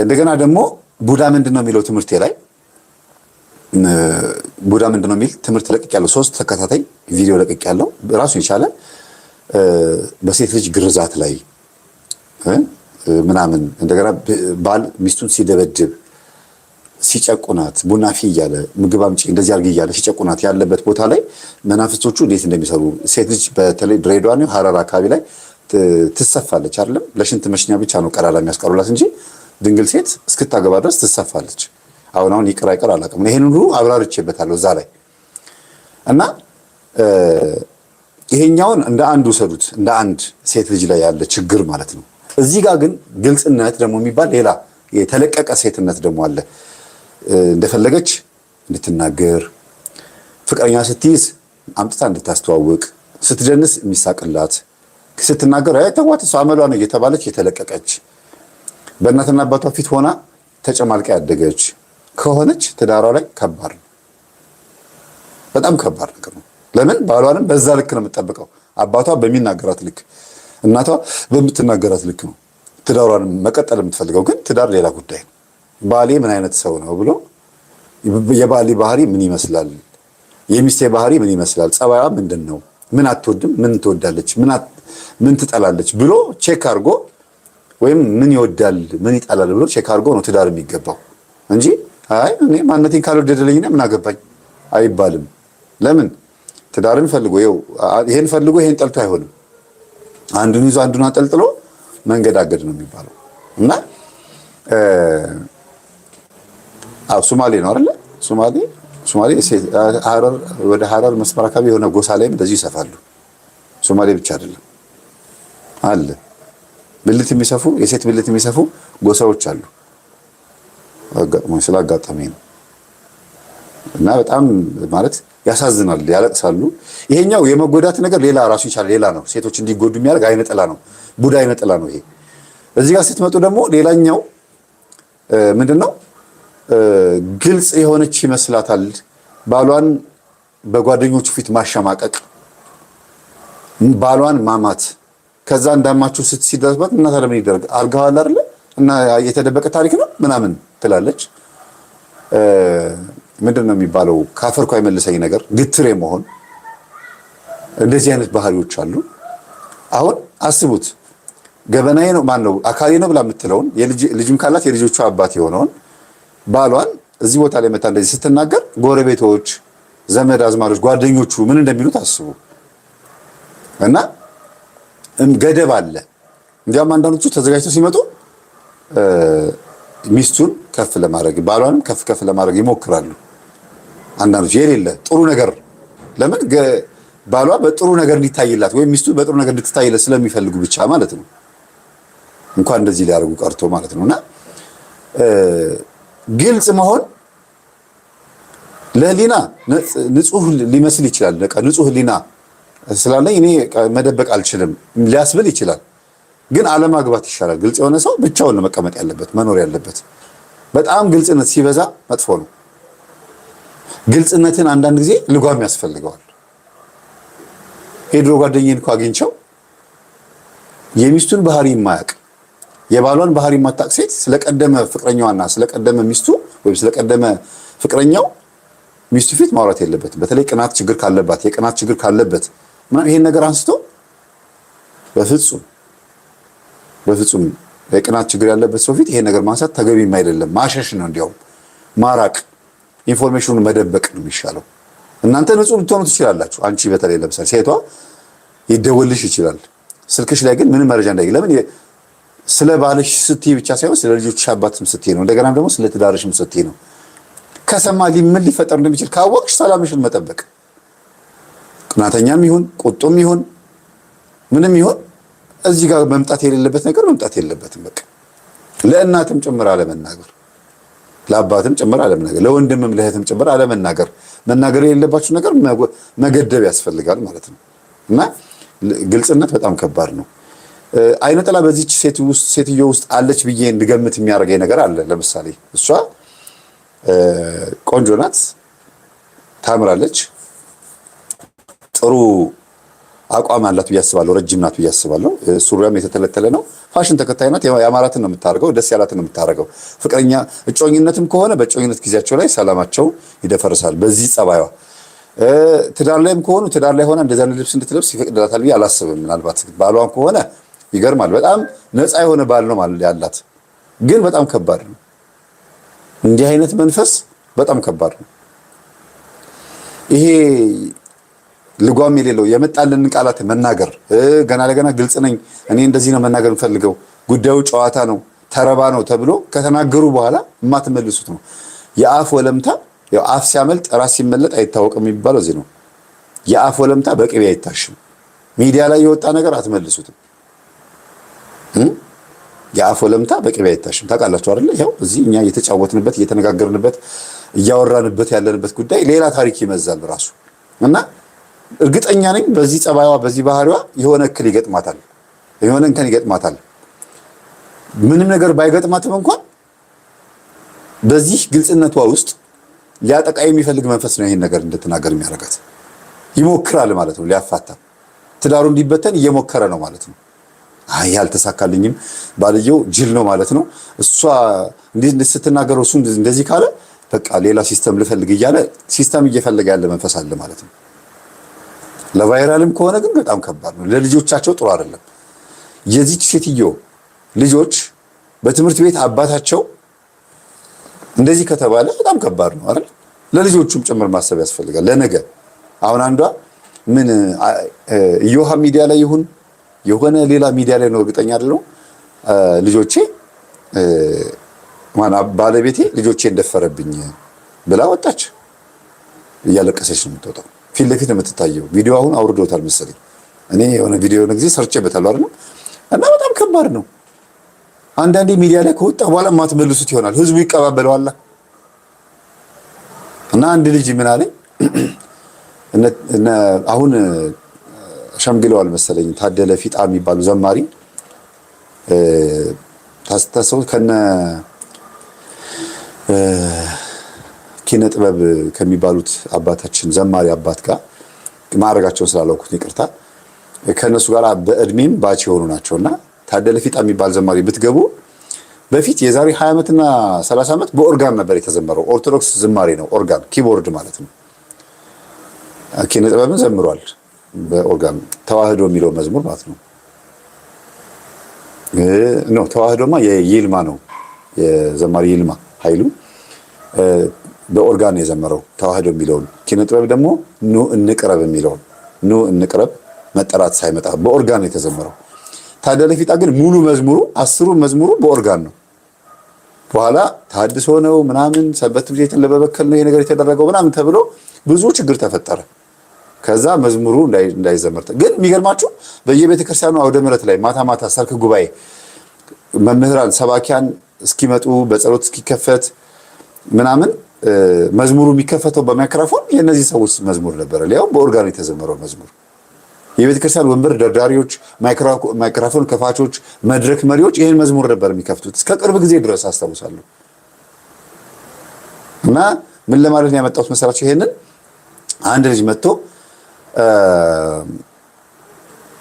እንደገና ደግሞ ቡዳ ምንድነው የሚለው ትምህርቴ ላይ ቡዳ ምንድነው የሚል ትምህርት ለቅቄያለሁ። 3 ተከታታይ ቪዲዮ ለቅቄያለሁ። ራሱን የቻለ በሴት ልጅ ግርዛት ላይ ምናምን እንደገና ባል ሚስቱን ሲደበድብ ሲጨቁናት ቡና ፊ እያለ ምግብ አምጪ እንደዚህ አድርጊ እያለ ሲጨቁናት ያለበት ቦታ ላይ መናፍስቶቹ እንዴት እንደሚሰሩ ሴት ልጅ በተለይ ድሬዳዋ ነው ሐረር አካባቢ ላይ ትሰፋለች አይደለም። ለሽንት መሽኛ ብቻ ነው ቀላላ የሚያስቀሩላት እንጂ ድንግል ሴት እስክታገባ ድረስ ትሰፋለች። አሁን ይቅር አይቀር አላውቅም። ይሄን ሁሉ አብራርቼበታለሁ እዛ ላይ እና ይሄኛውን እንደ አንድ ወሰዱት እንደ አንድ ሴት ልጅ ላይ ያለ ችግር ማለት ነው። እዚህ ጋር ግን ግልጽነት ደግሞ የሚባል ሌላ የተለቀቀ ሴትነት ደግሞ አለ። እንደፈለገች እንድትናገር ፍቅረኛ ስትይዝ አምጥታ እንድታስተዋውቅ ስትደንስ የሚሳቅላት ስትናገር አይ ተዋት እሷ አመሏ ነው እየተባለች የተለቀቀች በእናትና አባቷ ፊት ሆና ተጨማልቃ ያደገች ከሆነች ትዳሯ ላይ ከባድ ነው። በጣም ከባድ ነገር ነው። ለምን ባሏንም በዛ ልክ ነው የምትጠብቀው። አባቷ በሚናገራት ልክ እናቷ በምትናገራት ልክ ነው ትዳሯን መቀጠል የምትፈልገው። ግን ትዳር ሌላ ጉዳይ ነው። ባሌ ምን አይነት ሰው ነው ብሎ የባሌ ባህሪ ምን ይመስላል፣ የሚስቴ ባህሪ ምን ይመስላል፣ ጸባይዋ ምንድን ነው፣ ምን አትወድም፣ ምን ትወዳለች፣ ምን ትጠላለች ብሎ ቼክ አድርጎ ወይም ምን ይወዳል ምን ይጠላል ብሎ ቼክ አድርጎ ነው ትዳር የሚገባው እንጂ አይ እኔ ማንነቴን ካልወደደልኝና ምን አገባኝ አይባልም። ለምን ትዳርን ፈልጎ ይሄን ፈልጎ ይሄን ጠልቶ አይሆንም። አንዱን ይዞ አንዱን አጠልጥሎ መንገድ አገድ ነው የሚባለው። እና ሶማሌ ነው አይደለ? ሶማሌ ሐረር ወደ ሐረር መስመር አካባቢ የሆነ ጎሳ ላይም እንደዚህ ይሰፋሉ። ሶማሌ ብቻ አይደለም አለ ብልት የሚሰፉ የሴት ብልት የሚሰፉ ጎሳዎች አሉ። ስላጋጠመኝ ነው። እና በጣም ማለት ያሳዝናል፣ ያለቅሳሉ። ይሄኛው የመጎዳት ነገር ሌላ ራሱ ይቻላል፣ ሌላ ነው። ሴቶች እንዲጎዱ የሚያደርግ አይነ ጥላ ነው፣ ቡዳ አይነ ጥላ ነው ይሄ። እዚህ ጋር ስትመጡ ደግሞ ሌላኛው ምንድነው? ግልጽ የሆነች ይመስላታል። ባሏን በጓደኞቹ ፊት ማሸማቀቅ፣ ባሏን ማማት፣ ከዛ እንዳማችሁ ሲደርስበት እና ታዲያ ምን ይደረግ አልጋዋል አይደለ እና የተደበቀ ታሪክ ነው ምናምን ትላለች። ምንድነው የሚባለው? ካፈርኩ አይመልሰኝ ነገር ግትሬ መሆን። እንደዚህ አይነት ባህሪዎች አሉ። አሁን አስቡት፣ ገበናዬ ነው ማን ነው አካሌ ነው ብላ የምትለውን ልጅም ካላት የልጆቿ አባት የሆነውን ባሏን እዚህ ቦታ ላይ መታ እንደዚህ ስትናገር ጎረቤቶች፣ ዘመድ አዝማዶች፣ ጓደኞቹ ምን እንደሚሉት አስቡ። እና ገደብ አለ። እንዲያውም አንዳንዶቹ ተዘጋጅተው ሲመጡ ሚስቱን ከፍ ለማድረግ ባሏንም ከፍ ለማድረግ ይሞክራሉ። አንዳንዶች የሌለ ጥሩ ነገር ለምን ባሏ በጥሩ ነገር እንዲታይላት ወይም ሚስቱ በጥሩ ነገር እንድትታይለት ስለሚፈልጉ ብቻ ማለት ነው። እንኳን እንደዚህ ሊያደርጉ ቀርቶ ማለት ነውና ግልጽ መሆን ለህሊና ንጹህ ሊመስል ይችላል። በቃ ንጹህ ህሊና ስላለኝ እኔ መደበቅ አልችልም ሊያስብል ይችላል። ግን አለማግባት ይሻላል። ግልጽ የሆነ ሰው ብቻውን መቀመጥ ያለበት መኖር ያለበት። በጣም ግልጽነት ሲበዛ መጥፎ ነው። ግልጽነትን አንዳንድ ጊዜ ልጓም ያስፈልገዋል። ሄድሮ ጓደኛዬን እኮ አግኝቸው የሚስቱን ባህሪ የማያውቅ የባሏን ባህሪ የማታውቅ ሴት ስለቀደመ ፍቅረኛዋና ስለቀደመ ሚስቱ ወይም ስለቀደመ ፍቅረኛው ሚስቱ ፊት ማውራት የለበትም። በተለይ ቅናት ችግር ካለባት የቅናት ችግር ካለበት ይሄን ነገር አንስቶ በፍጹም የቅናት ችግር ያለበት ሰው ፊት ይሄን ነገር ማንሳት ተገቢም አይደለም። ማሸሽ ነው፣ እንዲያውም ማራቅ፣ ኢንፎርሜሽኑን መደበቅ ነው የሚሻለው። እናንተ ንጹህ ልትሆኑ ትችላላችሁ። አንቺ በተለይ ለምሳሌ ሴቷ ይደወልሽ ይችላል ስልክሽ ላይ ግን ምንም መረጃ እንዳይገኝ። ለምን? ስለ ባልሽ ስትይ ብቻ ሳይሆን ስለ ልጆችሽ አባትም ስትይ ነው። እንደገና ደግሞ ስለ ትዳርሽም ስትይ ነው። ከሰማ ምን ሊፈጠር እንደሚችል ካወቅሽ ሰላምሽን መጠበቅ። ቅናተኛም ይሁን ቁጡም ይሁን ምንም ይሁን እዚህ ጋር መምጣት የሌለበት ነገር መምጣት የለበትም። በቃ ለእናትም ጭምር አለመናገር፣ ለአባትም ጭምር አለመናገር፣ ለወንድምም ለእህትም ጭምር አለመናገር። መናገር የሌለባችሁ ነገር መገደብ ያስፈልጋል ማለት ነው። እና ግልጽነት በጣም ከባድ ነው። አይነ ጥላ በዚች ሴትዮ ውስጥ አለች ብዬ እንድገምት የሚያደርገኝ ነገር አለ። ለምሳሌ እሷ ቆንጆ ናት፣ ታምራለች፣ ጥሩ አቋም አላት ብዬ አስባለሁ። ረጅም ናት ብዬ አስባለሁ። ሱሪያም የተተለተለ ነው። ፋሽን ተከታይ ናት። ያማራትን ነው የምታደርገው፣ ደስ ያላትን ነው የምታደርገው። ፍቅረኛ እጮኝነትም ከሆነ በእጮኝነት ጊዜያቸው ላይ ሰላማቸው ይደፈርሳል በዚህ ጸባይዋ። ትዳር ላይም ከሆኑ ትዳር ላይ ሆነ እንደዛ ልብስ እንድትለብስ ይፈቅድላታል ብዬ አላስብም። ምናልባት ባሏም ከሆነ ይገርማል። በጣም ነፃ የሆነ ባል ነው ማለት ያላት። ግን በጣም ከባድ ነው። እንዲህ አይነት መንፈስ በጣም ከባድ ነው። ይሄ ልጓም የሌለው የመጣልን ቃላት መናገር፣ ገና ለገና ግልጽ ነኝ እኔ እንደዚህ ነው መናገር የምፈልገው፣ ጉዳዩ ጨዋታ ነው ተረባ ነው ተብሎ ከተናገሩ በኋላ የማትመልሱት ነው። የአፍ ወለምታ ያው አፍ ሲያመልጥ ራስ ሲመለጥ አይታወቅም የሚባለው እዚህ ነው። የአፍ ወለምታ በቅቤ አይታሽም። ሚዲያ ላይ የወጣ ነገር አትመልሱትም። የአፍ ወለምታ በቅቤ አይታሽም። ታውቃላችሁ አይደል? ያው እዚህ እኛ እየተጫወትንበት እየተነጋገርንበት እያወራንበት ያለንበት ጉዳይ ሌላ ታሪክ ይመዛል ራሱ። እና እርግጠኛ ነኝ በዚህ ጸባይዋ በዚህ ባህሪዋ የሆነ እክል ይገጥማታል፣ የሆነ እንከን ይገጥማታል። ምንም ነገር ባይገጥማትም እንኳን በዚህ ግልጽነቷ ውስጥ ሊያጠቃ የሚፈልግ መንፈስ ነው ይሄን ነገር እንድትናገር የሚያደርጋት። ይሞክራል ማለት ነው ሊያፋታ፣ ትዳሩ እንዲበተን እየሞከረ ነው ማለት ነው። አይ አልተሳካልኝም፣ ባልየው ጅል ነው ማለት ነው። እሷ እንዴት ስትናገረው እሱ እንደዚህ ካለ በቃ ሌላ ሲስተም ልፈልግ እያለ ሲስተም እየፈለገ ያለ መንፈስ አለ ማለት ነው። ለቫይራልም ከሆነ ግን በጣም ከባድ ነው። ለልጆቻቸው ጥሩ አይደለም። የዚች ሴትዮ ልጆች በትምህርት ቤት አባታቸው እንደዚህ ከተባለ በጣም ከባድ ነው አይደል? ለልጆቹም ጭምር ማሰብ ያስፈልጋል ለነገ። አሁን አንዷ ምን እዮሃ ሚዲያ ላይ ይሁን የሆነ ሌላ ሚዲያ ላይ ነው እርግጠኛ አይደለሁ፣ ልጆቼ ባለቤቴ ልጆቼ እንደፈረብኝ ብላ ወጣች። እያለቀሰች ነው የምትወጣው። ፊት ለፊት ነው የምትታየው። ቪዲዮ አሁን አውርዶታል መሰለኝ። እኔ የሆነ ቪዲዮ ነው ጊዜ ሰርቼበታለሁ አይደል? እና በጣም ከባድ ነው። አንዳንዴ ሚዲያ ላይ ከወጣ በኋላ ማትመልሱት ይሆናል፣ ህዝቡ ይቀባበለዋል። እና አንድ ልጅ ምን አለኝ፣ አሁን ሸምግለዋል መሰለኝ ታደለ ፊጣ የሚባሉ ዘማሪ ታስተሰው ከነ ኪነ ጥበብ ከሚባሉት አባታችን ዘማሪ አባት ጋር ማዕረጋቸውን ስላላውኩት ይቅርታ፣ ከነሱ ጋር በእድሜም ባች የሆኑ ናቸውና ታደለ ፊጣ የሚባል ዘማሪ ብትገቡ በፊት የዛሬ 20 ዓመትና 30 ዓመት በኦርጋን ነበር የተዘመረው። ኦርቶዶክስ ዝማሬ ነው፣ ኦርጋን ኪቦርድ ማለት ነው። ኪነ ጥበብን ዘምሯል በኦርጋን ተዋህዶ የሚለው መዝሙር ማለት ነው። ተዋህዶማ የይልማ ነው፣ የዘማሪ ይልማ ኃይሉ በኦርጋን የዘመረው ተዋህዶ የሚለውን። ኪነ ጥበብ ደግሞ ኑ እንቅረብ የሚለውን ኑ እንቅረብ መጠራት ሳይመጣ በኦርጋን የተዘመረው። ታደለ ፊጣ ግን ሙሉ መዝሙሩ 10 መዝሙሩ በኦርጋን ነው። በኋላ ታድሶ ነው ምናምን ሰንበት ቤትን ለበበከል ነው ይሄ ነገር የተደረገው ምናምን ተብሎ ብዙ ችግር ተፈጠረ። ከዛ መዝሙሩ እንዳይዘመር ግን የሚገርማችሁ በየቤተ ክርስቲያኑ አውደ ምሕረት ላይ ማታ ማታ ሰርክ ጉባኤ መምህራን ሰባኪያን እስኪመጡ በጸሎት እስኪከፈት ምናምን መዝሙሩ የሚከፈተው በማይክሮፎን የነዚህ ሰዎች መዝሙር ነበር። ሊያው በኦርጋን የተዘመረው መዝሙር የቤተ ክርስቲያን ወንበር ደርዳሪዎች፣ ማይክሮፎን ከፋቾች፣ መድረክ መሪዎች ይሄን መዝሙር ነበር የሚከፍቱት እስከ ቅርብ ጊዜ ድረስ አስታውሳለሁ። እና ምን ለማለት ነው ያመጣሁት መሰላችሁ? ይሄንን አንድ ልጅ መጥቶ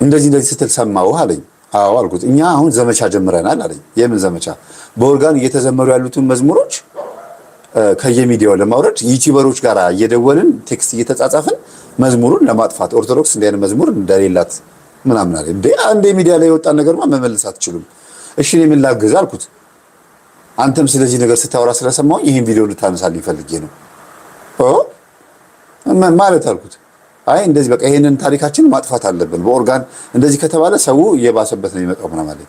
እንደዚህ ስትል ሰማሁ አለኝ። አዎ አልኩት። እኛ አሁን ዘመቻ ጀምረናል አለኝ። የምን ዘመቻ? በኦርጋን እየተዘመሩ ያሉትን መዝሙሮች ከየሚዲያው ለማውረድ ዩቲዩበሮች ጋር እየደወልን ቴክስት እየተጻጻፍን መዝሙሩን ለማጥፋት ኦርቶዶክስ እንደ አይነት መዝሙር እንደሌላት ምናምን አለ። እንዴ አንዴ ሚዲያ ላይ የወጣን ነገርማ መመለስ አትችሉም። እሺ እኔ ምን ላግዝ አልኩት። አንተም ስለዚህ ነገር ስታወራ ስለሰማሁ ይሄን ቪዲዮ ልታነሳልኝ ፈልጌ ነው ማለት አልኩት። አይ እንደዚህ በቃ ይሄንን ታሪካችን ማጥፋት አለብን፣ በኦርጋን እንደዚህ ከተባለ ሰው እየባሰበት ነው የሚመጣው ምናምን አለኝ።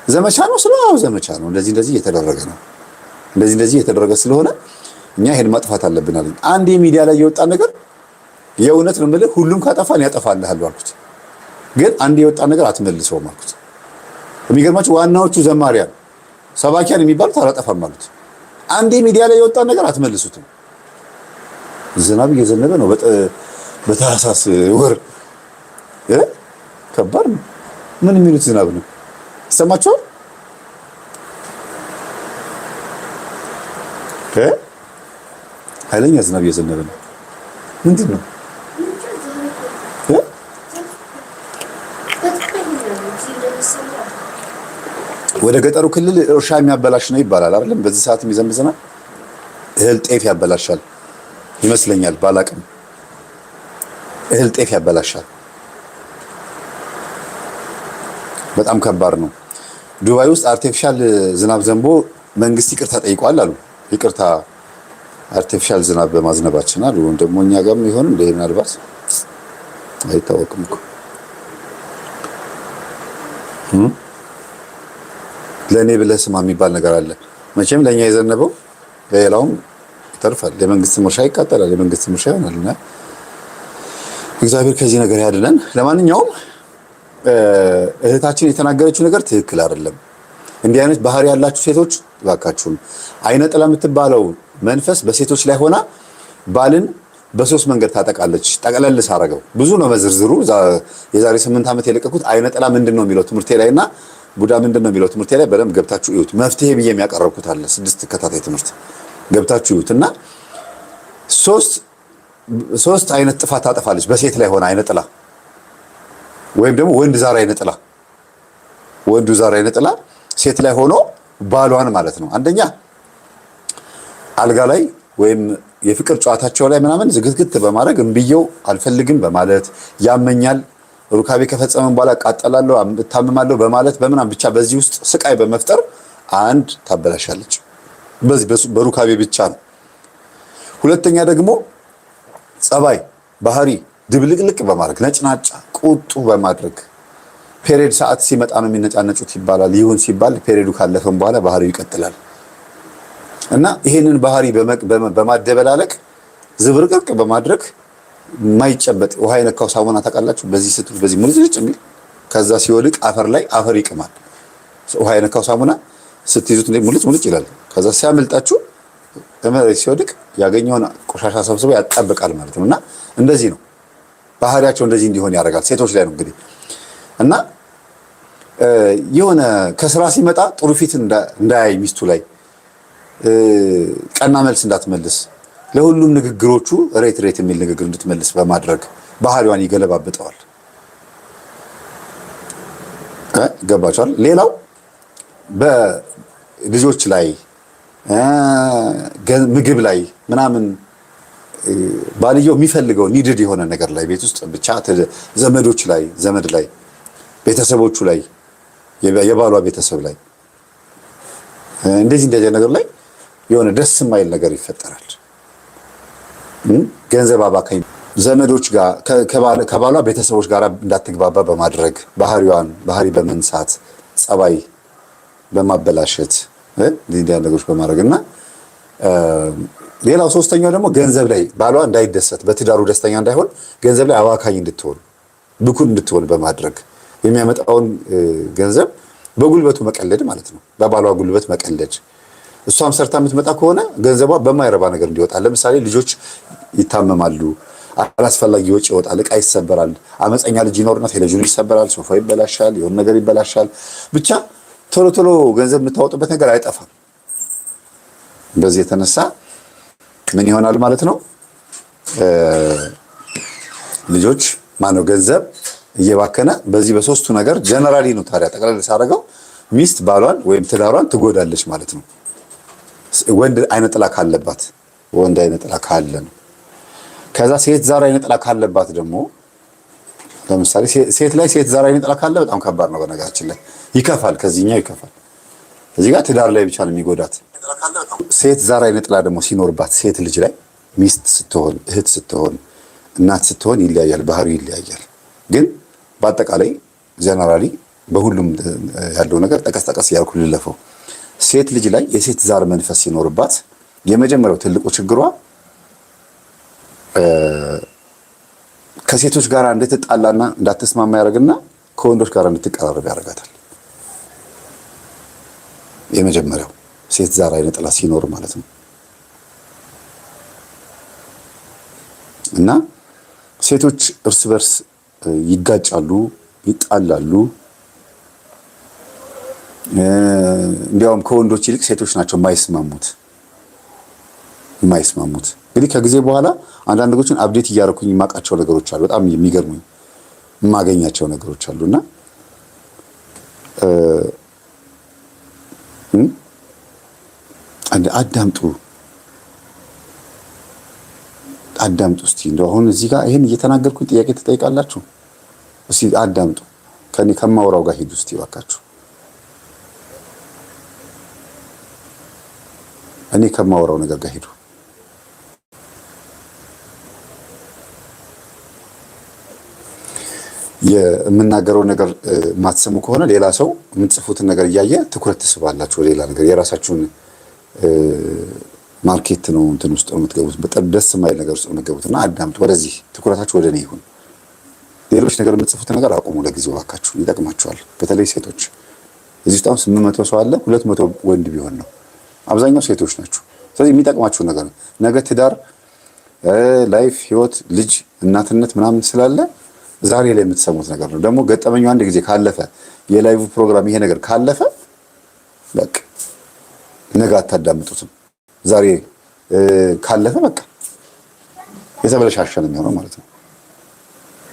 ዘመቻ ነው ስለው ዘመቻ ነው፣ እንደዚህ እየተደረገ ነው፣ እንደዚህ እየተደረገ ስለሆነ እኛ ይሄን ማጥፋት አለብን አለኝ። አንዴ ሚዲያ ላይ የወጣ ነገር የእውነት ነው የምልህ ሁሉም ካጠፋን ያጠፋልሃል አልኩት። ግን አንዴ የወጣ ነገር አትመልሰውም አልኩት። የሚገርማችሁ ዋናዎቹ ዘማሪያን ሰባኪያን የሚባሉት አላጠፋም አሉት። አንዴ ሚዲያ ላይ የወጣ ነገር አትመልሱትም። ዝናብ እየዘነበ ነው በታህሳስ ወር ከባድ ነው። ምን የሚሉት ዝናብ ነው ይሰማችኋል? ኃይለኛ ዝናብ እየዘነበ ነው። ምንድን ነው ወደ ገጠሩ ክልል እርሻ የሚያበላሽ ነው ይባላል አይደለም? በዚህ ሰዓት የሚዘንብ ዝናብ እህል ጤፍ ያበላሻል ይመስለኛል፣ ባላቅም እህል ጤፍ ያበላሻል። በጣም ከባድ ነው። ዱባይ ውስጥ አርቲፊሻል ዝናብ ዘንቦ መንግስት ይቅርታ ጠይቋል አሉ። ይቅርታ አርቲፊሻል ዝናብ በማዝነባችን አሉ። ደግሞ እኛ ጋርም ይሆን እንደ ምናልባት አይታወቅም እኮ ለእኔ ብለህ ስማ የሚባል ነገር አለ። መቼም ለእኛ የዘነበው ለሌላውም ይተርፋል። የመንግስት ምርሻ ይቃጠላል፣ የመንግስት ምርሻ ይሆናልና እግዚአብሔር ከዚህ ነገር ያድነን። ለማንኛውም እህታችን የተናገረችው ነገር ትክክል አይደለም። እንዲህ አይነት ባህሪ ያላችሁ ሴቶች እባካችሁን፣ አይነ ጥላ የምትባለው መንፈስ በሴቶች ላይ ሆና ባልን በሶስት መንገድ ታጠቃለች። ጠቅለል ሳረገው ብዙ ነው መዝርዝሩ። የዛሬ 8 ዓመት የለቀኩት አይነ ጥላ ምንድነው የሚለው ትምህርቴ ላይና ቡዳ ምንድነው የሚለው ትምህርቴ ላይ በደንብ ገብታችሁ እዩት። መፍትሄ ብዬ የሚያቀርብኩት አለ 6 ተከታታይ ትምህርት ገብታችሁ እዩትና ሶስት አይነት ጥፋት ታጠፋለች በሴት ላይ ሆነ አይነ ጥላ ወይም ደግሞ ወንድ ዛር አይነ ጥላ። ወንዱ ዛር አይነ ጥላ ሴት ላይ ሆኖ ባሏን ማለት ነው። አንደኛ አልጋ ላይ ወይም የፍቅር ጨዋታቸው ላይ ምናምን ዝግትግት በማድረግ እምብየው አልፈልግም በማለት ያመኛል፣ ሩካቤ ከፈጸመን በኋላ ቃጠላለሁ፣ እታመማለሁ በማለት በምናምን ብቻ በዚህ ውስጥ ስቃይ በመፍጠር አንድ ታበላሻለች። በዚህ በሩካቤ ብቻ ነው። ሁለተኛ ደግሞ ጸባይ፣ ባህሪ ድብልቅልቅ በማድረግ ነጭናጫ፣ ቁጡ በማድረግ ፔሪድ ሰዓት ሲመጣ ነው የሚነጫነጩት ይባላል። ይሁን ሲባል ፔሪዱ ካለፈም በኋላ ባህሪው ይቀጥላል እና ይሄንን ባህሪ በማደበላለቅ ዝብርቅርቅ በማድረግ ማይጨበጥ ውሃ የነካው ሳሙና ታውቃላችሁ? በዚህ ስትሉ በዚህ ሙልጭ የሚል ከዛ ሲወድቅ አፈር ላይ አፈር ይቅማል። ውሃ የነካው ሳሙና ስትይዙት እንደ ሙልጭ ይላል። ከዛ ሲያመልጣችሁ ተመረጭ ሲወድቅ ያገኘውን ቆሻሻ ሰብስቦ ያጣብቃል ማለት ነውና እንደዚህ ነው ባህሪያቸው። እንደዚህ እንዲሆን ያደርጋል። ሴቶች ላይ ነው እንግዲህ እና የሆነ ከስራ ሲመጣ ጥሩ ፊት እንዳያይ ሚስቱ ላይ ቀና መልስ እንዳትመልስ ለሁሉም ንግግሮቹ ሬት የሚል ንግግር እንድትመልስ በማድረግ ባህሪዋን ይገለባብጠዋል። ገባችኋል? ሌላው በልጆች ላይ ምግብ ላይ ምናምን ባልየው የሚፈልገው ኒድድ የሆነ ነገር ላይ ቤት ውስጥ ብቻ ዘመዶች ላይ ዘመድ ላይ ቤተሰቦቹ ላይ የባሏ ቤተሰብ ላይ እንደዚህ ነገር ላይ የሆነ ደስ የማይል ነገር ይፈጠራል። ገንዘብ አባካኝ ዘመዶች ጋር ከባሏ ቤተሰቦች ጋር እንዳትግባባ በማድረግ ባህሪ በመንሳት ጸባይ በማበላሸት እንዲህ ነገሮች በማድረግና ሌላው ሶስተኛው ደግሞ ገንዘብ ላይ ባሏ እንዳይደሰት በትዳሩ ደስተኛ እንዳይሆን ገንዘብ ላይ አዋካኝ እንድትሆን ብኩን እንድትሆን በማድረግ የሚያመጣውን ገንዘብ በጉልበቱ መቀለድ ማለት ነው። በባሏ ጉልበት መቀለድ። እሷም ሰርታ የምትመጣ ከሆነ ገንዘቧ በማይረባ ነገር እንዲወጣ፣ ለምሳሌ ልጆች ይታመማሉ፣ አላስፈላጊ ወጪ ይወጣል፣ እቃ ይሰበራል፣ አመፀኛ ልጅ ይኖርና ቴሌቪዥኑ ይሰበራል፣ ሶፋ ይበላሻል፣ የሆነ ነገር ይበላሻል። ብቻ ቶሎ ቶሎ ገንዘብ የምታወጡበት ነገር አይጠፋም። በዚህ የተነሳ ምን ይሆናል ማለት ነው? ልጆች ማነው ገንዘብ እየባከነ በዚህ በሶስቱ ነገር ጀነራሊ ነው። ታዲያ ጠቅላላ ሳደርገው ሚስት ባሏን ወይም ትዳሯን ትጎዳለች ማለት ነው። ወንድ አይነ ጥላ ካለባት ወንድ አይነ ጥላ ካለ ነው። ከዛ ሴት ዛር አይነ ጥላ ካለባት ደግሞ ለምሳሌ ሴት ላይ ሴት ዛር አይነ ጥላ ካለ በጣም ከባድ ነው። በነገራችን ላይ ይከፋል፣ ከዚህኛው ይከፋል። እዚህ ጋር ትዳር ላይ ብቻ ነው የሚጎዳት። ሴት ዛር አይነ ጥላ ደግሞ ሲኖርባት ሴት ልጅ ላይ ሚስት ስትሆን፣ እህት ስትሆን፣ እናት ስትሆን ይለያያል፣ ባህሪው ይለያያል። ግን በአጠቃላይ ጀነራሊ በሁሉም ያለው ነገር ጠቀስ ጠቀስ እያልኩ ልለፈው። ሴት ልጅ ላይ የሴት ዛር መንፈስ ሲኖርባት የመጀመሪያው ትልቁ ችግሯ ከሴቶች ጋር እንድትጣላና እንዳትስማማ ያደርግና ከወንዶች ጋር እንድትቀራረብ ያደርጋታል። የመጀመሪያው ሴት ዛር አይነ ጥላ ሲኖር ማለት ነው። እና ሴቶች እርስ በርስ ይጋጫሉ፣ ይጣላሉ። እንዲያውም ከወንዶች ይልቅ ሴቶች ናቸው የማይስማሙት። እንግዲህ ከጊዜ በኋላ አንዳንድ ነገሮችን አፕዴት እያደረኩኝ የማውቃቸው ነገሮች አሉ። በጣም የሚገርሙኝ የማገኛቸው ነገሮች አሉና አዳምጡ እስቲ። እንደው አሁን እዚህ ጋር ይሄን እየተናገርኩኝ ጥያቄ ትጠይቃላችሁ። እስቲ አዳምጡ። ከኔ ከማወራው ጋር ሂዱ እስቲ እባካችሁ። እኔ ከማወራው ነገር ጋር ሂዱ። የምናገረው ነገር ማትሰሙ ከሆነ ሌላ ሰው የምትጽፉትን ነገር እያየ ትኩረት ትስባላችሁ። ሌላ ነገር የራሳችሁን ማርኬት ነው እንትን ውስጥ ነው የምትገቡት። በጣም ደስ የማይል ነገር ውስጥ ነው የምትገቡትና አዳምጡ። ወደዚህ ትኩረታችሁ ወደ እኔ ይሁን። ሌሎች ነገር የምትጽፉት ነገር አቁሙ ለጊዜው እባካችሁ፣ ይጠቅማችኋል። በተለይ ሴቶች እዚህ ውስጥ አሁን 800 ሰው አለ፣ 200 ወንድ ቢሆን ነው። አብዛኛው ሴቶች ናቸው። ስለዚህ የሚጠቅማችሁ ነገር ነው። ነገ ትዳር፣ ላይፍ፣ ህይወት፣ ልጅ፣ እናትነት ምናምን ስላለ ዛሬ ላይ የምትሰሙት ነገር ነው። ደግሞ ገጠመኙ አንድ ጊዜ ካለፈ የላይቭ ፕሮግራም ይሄ ነገር ካለፈ በቃ ነገ አታዳምጡትም። ዛሬ ካለፈ በቃ የተበለሻሸ ነው የሚሆነው ማለት ነው።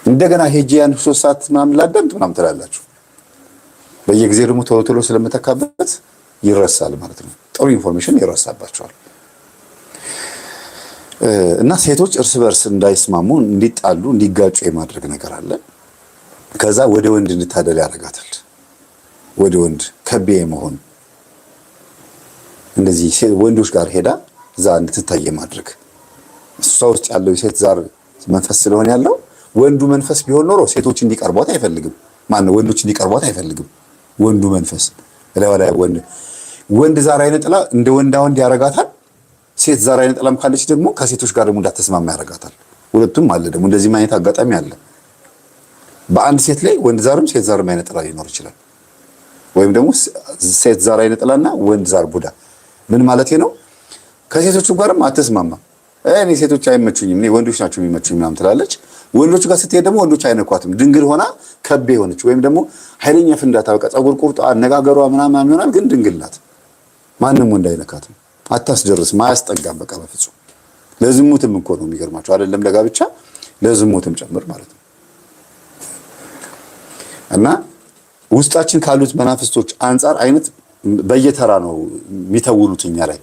እንደገና ሄጄ ያን 3 ሰዓት ምናምን ላዳምጥ ምናምን ትላላችሁ። በየጊዜው ደግሞ ቶሎ ቶሎ ስለምተካበት ይረሳል ማለት ነው። ጥሩ ኢንፎርሜሽን ይረሳባቸዋል። እና ሴቶች እርስ በርስ እንዳይስማሙ፣ እንዲጣሉ፣ እንዲጋጩ የማድረግ ነገር አለ። ከዛ ወደ ወንድ እንድታደል ያደርጋታል። ወደ ወንድ ከቤ መሆን፣ እንደዚህ ወንዶች ጋር ሄዳ እዛ እንድትታይ ማድረግ። እሷ ውስጥ ያለው የሴት ዛር መንፈስ ስለሆነ ያለው ወንዱ መንፈስ ቢሆን ኖሮ ሴቶች እንዲቀርቧት አይፈልግም። ማነው ወንዶች እንዲቀርቧት አይፈልግም። ወንዱ መንፈስ ለወላ ወንድ ዛር አይነ ጥላ እንደ ወንዳ ወንድ ያረጋታል። ሴት ዛር አይነ ጥላም ካለች ደግሞ ከሴቶች ጋር ደግሞ እንዳትስማማ ያረጋታል። ሁለቱም አለ ደግሞ እንደዚህ ማየት አጋጣሚ አለ። በአንድ ሴት ላይ ወንድ ዛርም ሴት ዛርም አይነ ጥላ ሊኖር ይችላል። ወይም ደግሞ ሴት ዛር አይነ ጥላና ወንድ ዛር ቡዳ። ምን ማለት ነው? ከሴቶቹ ጋርም አትስማማም። እኔ ሴቶች አይመቹኝም፣ እኔ ወንዶች ናቸው የሚመቹኝ ምናምን ትላለች። ወንዶቹ ጋር ስትሄድ ደግሞ ወንዶች አይነኳትም። ድንግል ሆና ከቤ ሆነች። ወይም ደግሞ ኃይለኛ ፍንዳታ፣ በቃ ጸጉር ቁርጧ፣ አነጋገሯ ምናምን ይሆናል፣ ግን ድንግል ናት። ማንም ወንድ አይነካትም፣ አታስደርስም፣ አያስጠጋም። በቃ በፍጹም ለዝሙትም እኮ ነው የሚገርማቸው፣ አይደለም ለጋብቻ ለዝሙትም ጭምር ማለት ነው። እና ውስጣችን ካሉት መናፍስቶች አንጻር አይነት በየተራ ነው የሚተውሉት እኛ ላይ።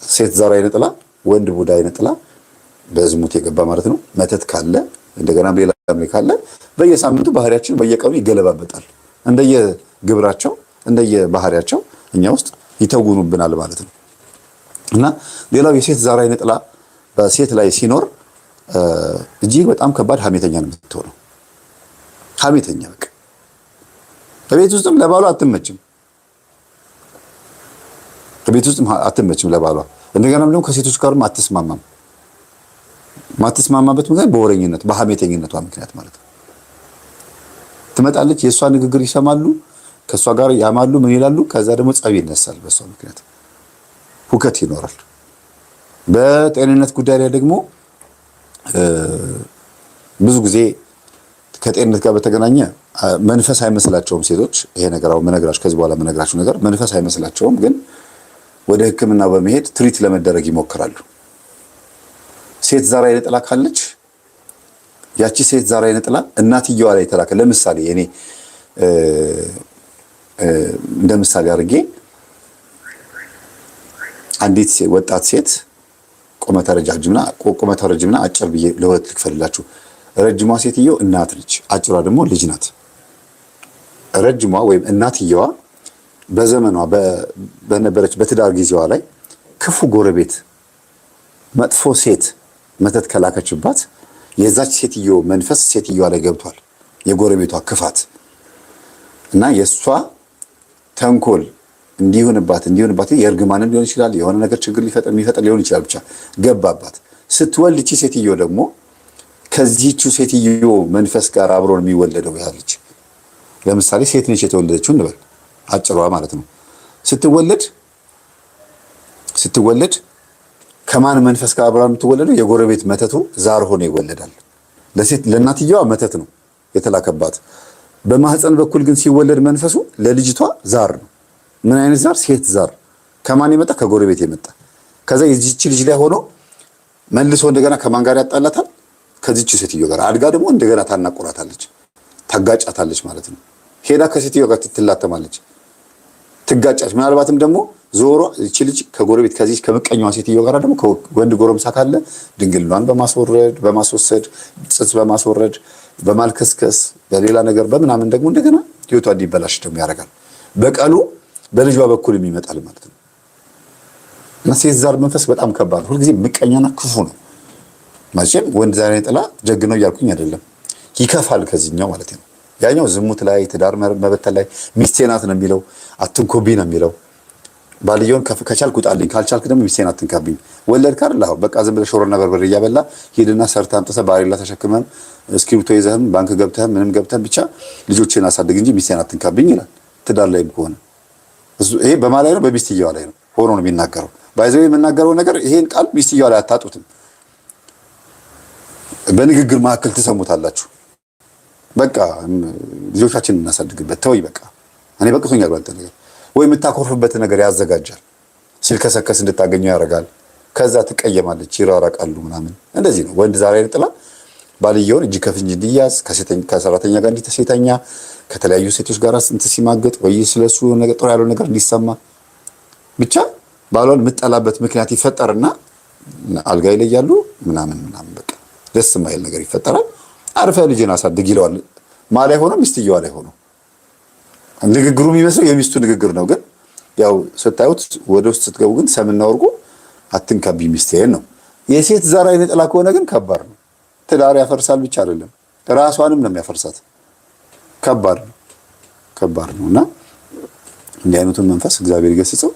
ሴት ዛር አይነ ጥላ፣ ወንድ ቡዳ አይነ ጥላ በዝሙት የገባ ማለት ነው። መተት ካለ እንደገና ሌላ ካለ በየሳምንቱ ባህሪያችን በየቀኑ ይገለባበጣል። እንደየግብራቸው እንደየባህሪያቸው እኛ ውስጥ ይተውኑብናል ማለት ነው። እና ሌላው የሴት ዛር አይነ ጥላ በሴት ላይ ሲኖር እጅግ በጣም ከባድ ሐሜተኛ ነው የምትሆነው። ሐሜተኛ በቃ በቤት ውስጥም ለባሏ አትመችም። ቤት ውስጥ አትመችም ለባሏ። እንደገና ደግሞ ከሴቶች ጋርም አትስማማም። ማትስማማበት ምክንያት በወረኝነት በሐሜተኝነቷ ምክንያት ማለት ነው። ትመጣለች፣ የእሷ ንግግር ይሰማሉ፣ ከእሷ ጋር ያማሉ፣ ምን ይላሉ። ከዛ ደግሞ ጸብ ይነሳል። በእሷ ምክንያት ሁከት ይኖራል። በጤንነት ጉዳይ ላይ ደግሞ ብዙ ጊዜ ከጤንነት ጋር በተገናኘ መንፈስ አይመስላቸውም ሴቶች። ይሄ ነገር አሁን መነግራችሁ ከዚህ በኋላ መነግራችሁ ነገር መንፈስ አይመስላቸውም፣ ግን ወደ ሕክምና በመሄድ ትሪት ለመደረግ ይሞክራሉ። ሴት ዛር አይነ ጥላ ካለች ያቺ ሴት ዛር አይነ ጥላ እናትየዋ ላይ ተላከ። ለምሳሌ እኔ እንደ ምሳሌ አድርጌ አንዲት ወጣት ሴት ቁመተ ረጅምና አጭር ብዬ ለሁለት ልክፈልላችሁ። ረጅሟ ሴትየው እናት ነች፣ አጭሯ ደግሞ ልጅ ናት። ረጅሟ ወይም እናትየዋ በዘመኗ በነበረች በትዳር ጊዜዋ ላይ ክፉ ጎረቤት፣ መጥፎ ሴት መተት ከላከችባት የዛች ሴትዮ መንፈስ ሴትዮዋ ላይ ገብቷል። የጎረቤቷ ክፋት እና የሷ ተንኮል እንዲሆንባት የእርግማንም ሊሆን ይችላል፣ የሆነ ነገር ችግር የሚፈጠር ሊሆን ይችላል። ብቻ ገባባት። ስትወልድ እቺ ሴትዮ ደግሞ ከዚህቹ ሴትዮ መንፈስ ጋር አብሮ የሚወለደው ያለች። ለምሳሌ ሴት ነች የተወለደችው እንበል፣ አጭሯ ማለት ነው። ስትወለድ ከማን መንፈስ ጋር አብራ የምትወለደው? የጎረቤት መተቱ ዛር ሆኖ ይወለዳል። ለእናትየዋ መተት ነው የተላከባት። በማህፀን በኩል ግን ሲወለድ መንፈሱ ለልጅቷ ዛር ነው። ምን አይነት ዛር? ሴት ዛር። ከማን የመጣ? ከጎረቤት የመጣ። ከዛ የዚህች ልጅ ላይ ሆኖ መልሶ እንደገና ከማን ጋር ያጣላታል? ከዚህች ሴትዮ ጋር አድጋ ደግሞ እንደገና ታናቆራታለች፣ ታጋጫታለች ማለት ነው። ሄዳ ከሴትዮ ጋር ትላተማለች፣ ትጋጫች። ምናልባትም ደግሞ ዞሮ እቺ ልጅ ከጎረቤት ከዚህ ከምቀኛዋ ሴትዮ ጋር ደግሞ ወንድ ጎረምሳ ካለ ድንግልናን በማስወሰድ ጽጽ በማስወረድ በማልከስከስ በሌላ ነገር በምናምን ደግሞ እንደገና ህይወቷ እንዲበላሽ ደግሞ ያደርጋል። በቀሉ በልጇ በኩል የሚመጣል ማለት ነው። እና ሴት ዛር መንፈስ በጣም ከባድ ነው። ሁልጊዜ ምቀኛና ክፉ ነው። መቼም ወንድ ዛሬ ጥላ ጀግ ነው እያልኩኝ አይደለም፣ ይከፋል ከዚህኛው ማለት ነው። ያኛው ዝሙት ላይ ትዳር መበተል ላይ ሚስቴ ናት ነው የሚለው፣ አትንኮብኝ ነው የሚለው። ባልየውን ከቻልክ ውጣልኝ፣ ካልቻልክ ደግሞ ሚስቴን አትንካብኝ። ወለድክ አይደል? አሁን በቃ ዝም ብለህ ሾሮና በርበሬ እያበላ ሂድና ሰርተህ አምጥተህ ባሬላ ተሸክመን እስክሪብቶ ይዘህም ባንክ ገብተህም ምንም ገብተህም ብቻ ልጆችን አሳድግ እንጂ ሚስቴን አትንካብኝ ይላል። ትዳር ላይም ከሆነ ይሄ በማን ላይ ነው? በሚስትየዋ ላይ ነው ሆኖ ነው የሚናገረው። ባይዘው የምናገረው ነገር ይሄን ቃል ሚስትየዋ ላይ አታጡትም። በንግግር መካከል ትሰሙታላችሁ። በቃ ልጆቻችንን እናሳድግበት ተወይ፣ በቃ እኔ በቅቶኛል ባንተ ነገር ወይ የምታኮርፍበት ነገር ያዘጋጃል። ሲልከሰከስ እንድታገኘው ያደርጋል። ከዛ ትቀየማለች፣ ይራራቃሉ ምናምን። እንደዚህ ነው ወንድ ዛሬ ጥላ ባልየውን እጅ ከፍንጅ እንዲያዝ ከሰራተኛ ጋር እንዲተሴተኛ ከተለያዩ ሴቶች ጋር ስንት ሲማገጥ ወይ ስለሱ ነገር ጥሩ ያለው ነገር እንዲሰማ ብቻ ባሏን የምጠላበት ምክንያት ይፈጠርና አልጋ ላይ ያሉ ምናምን በቃ ደስ የማይል ነገር ይፈጠራል። አርፈ ልጅን አሳድግ ይለዋል። ማላይ ሆኖ ሚስትየዋ ላይ ሆኖ ንግግሩ የሚመስለው የሚስቱ ንግግር ነው። ግን ያው ስታዩት ወደ ውስጥ ስትገቡ ግን ሰምና ወርቁ አትንካቢ ሚስቴን ነው። የሴት ዛር አይነ ጥላ ከሆነ ግን ከባድ ነው። ትዳር ያፈርሳል ብቻ አይደለም ራሷንም ነው የሚያፈርሳት። ከባድ ነው እና እንዲህ አይነቱን መንፈስ እግዚአብሔር ይገስጸው።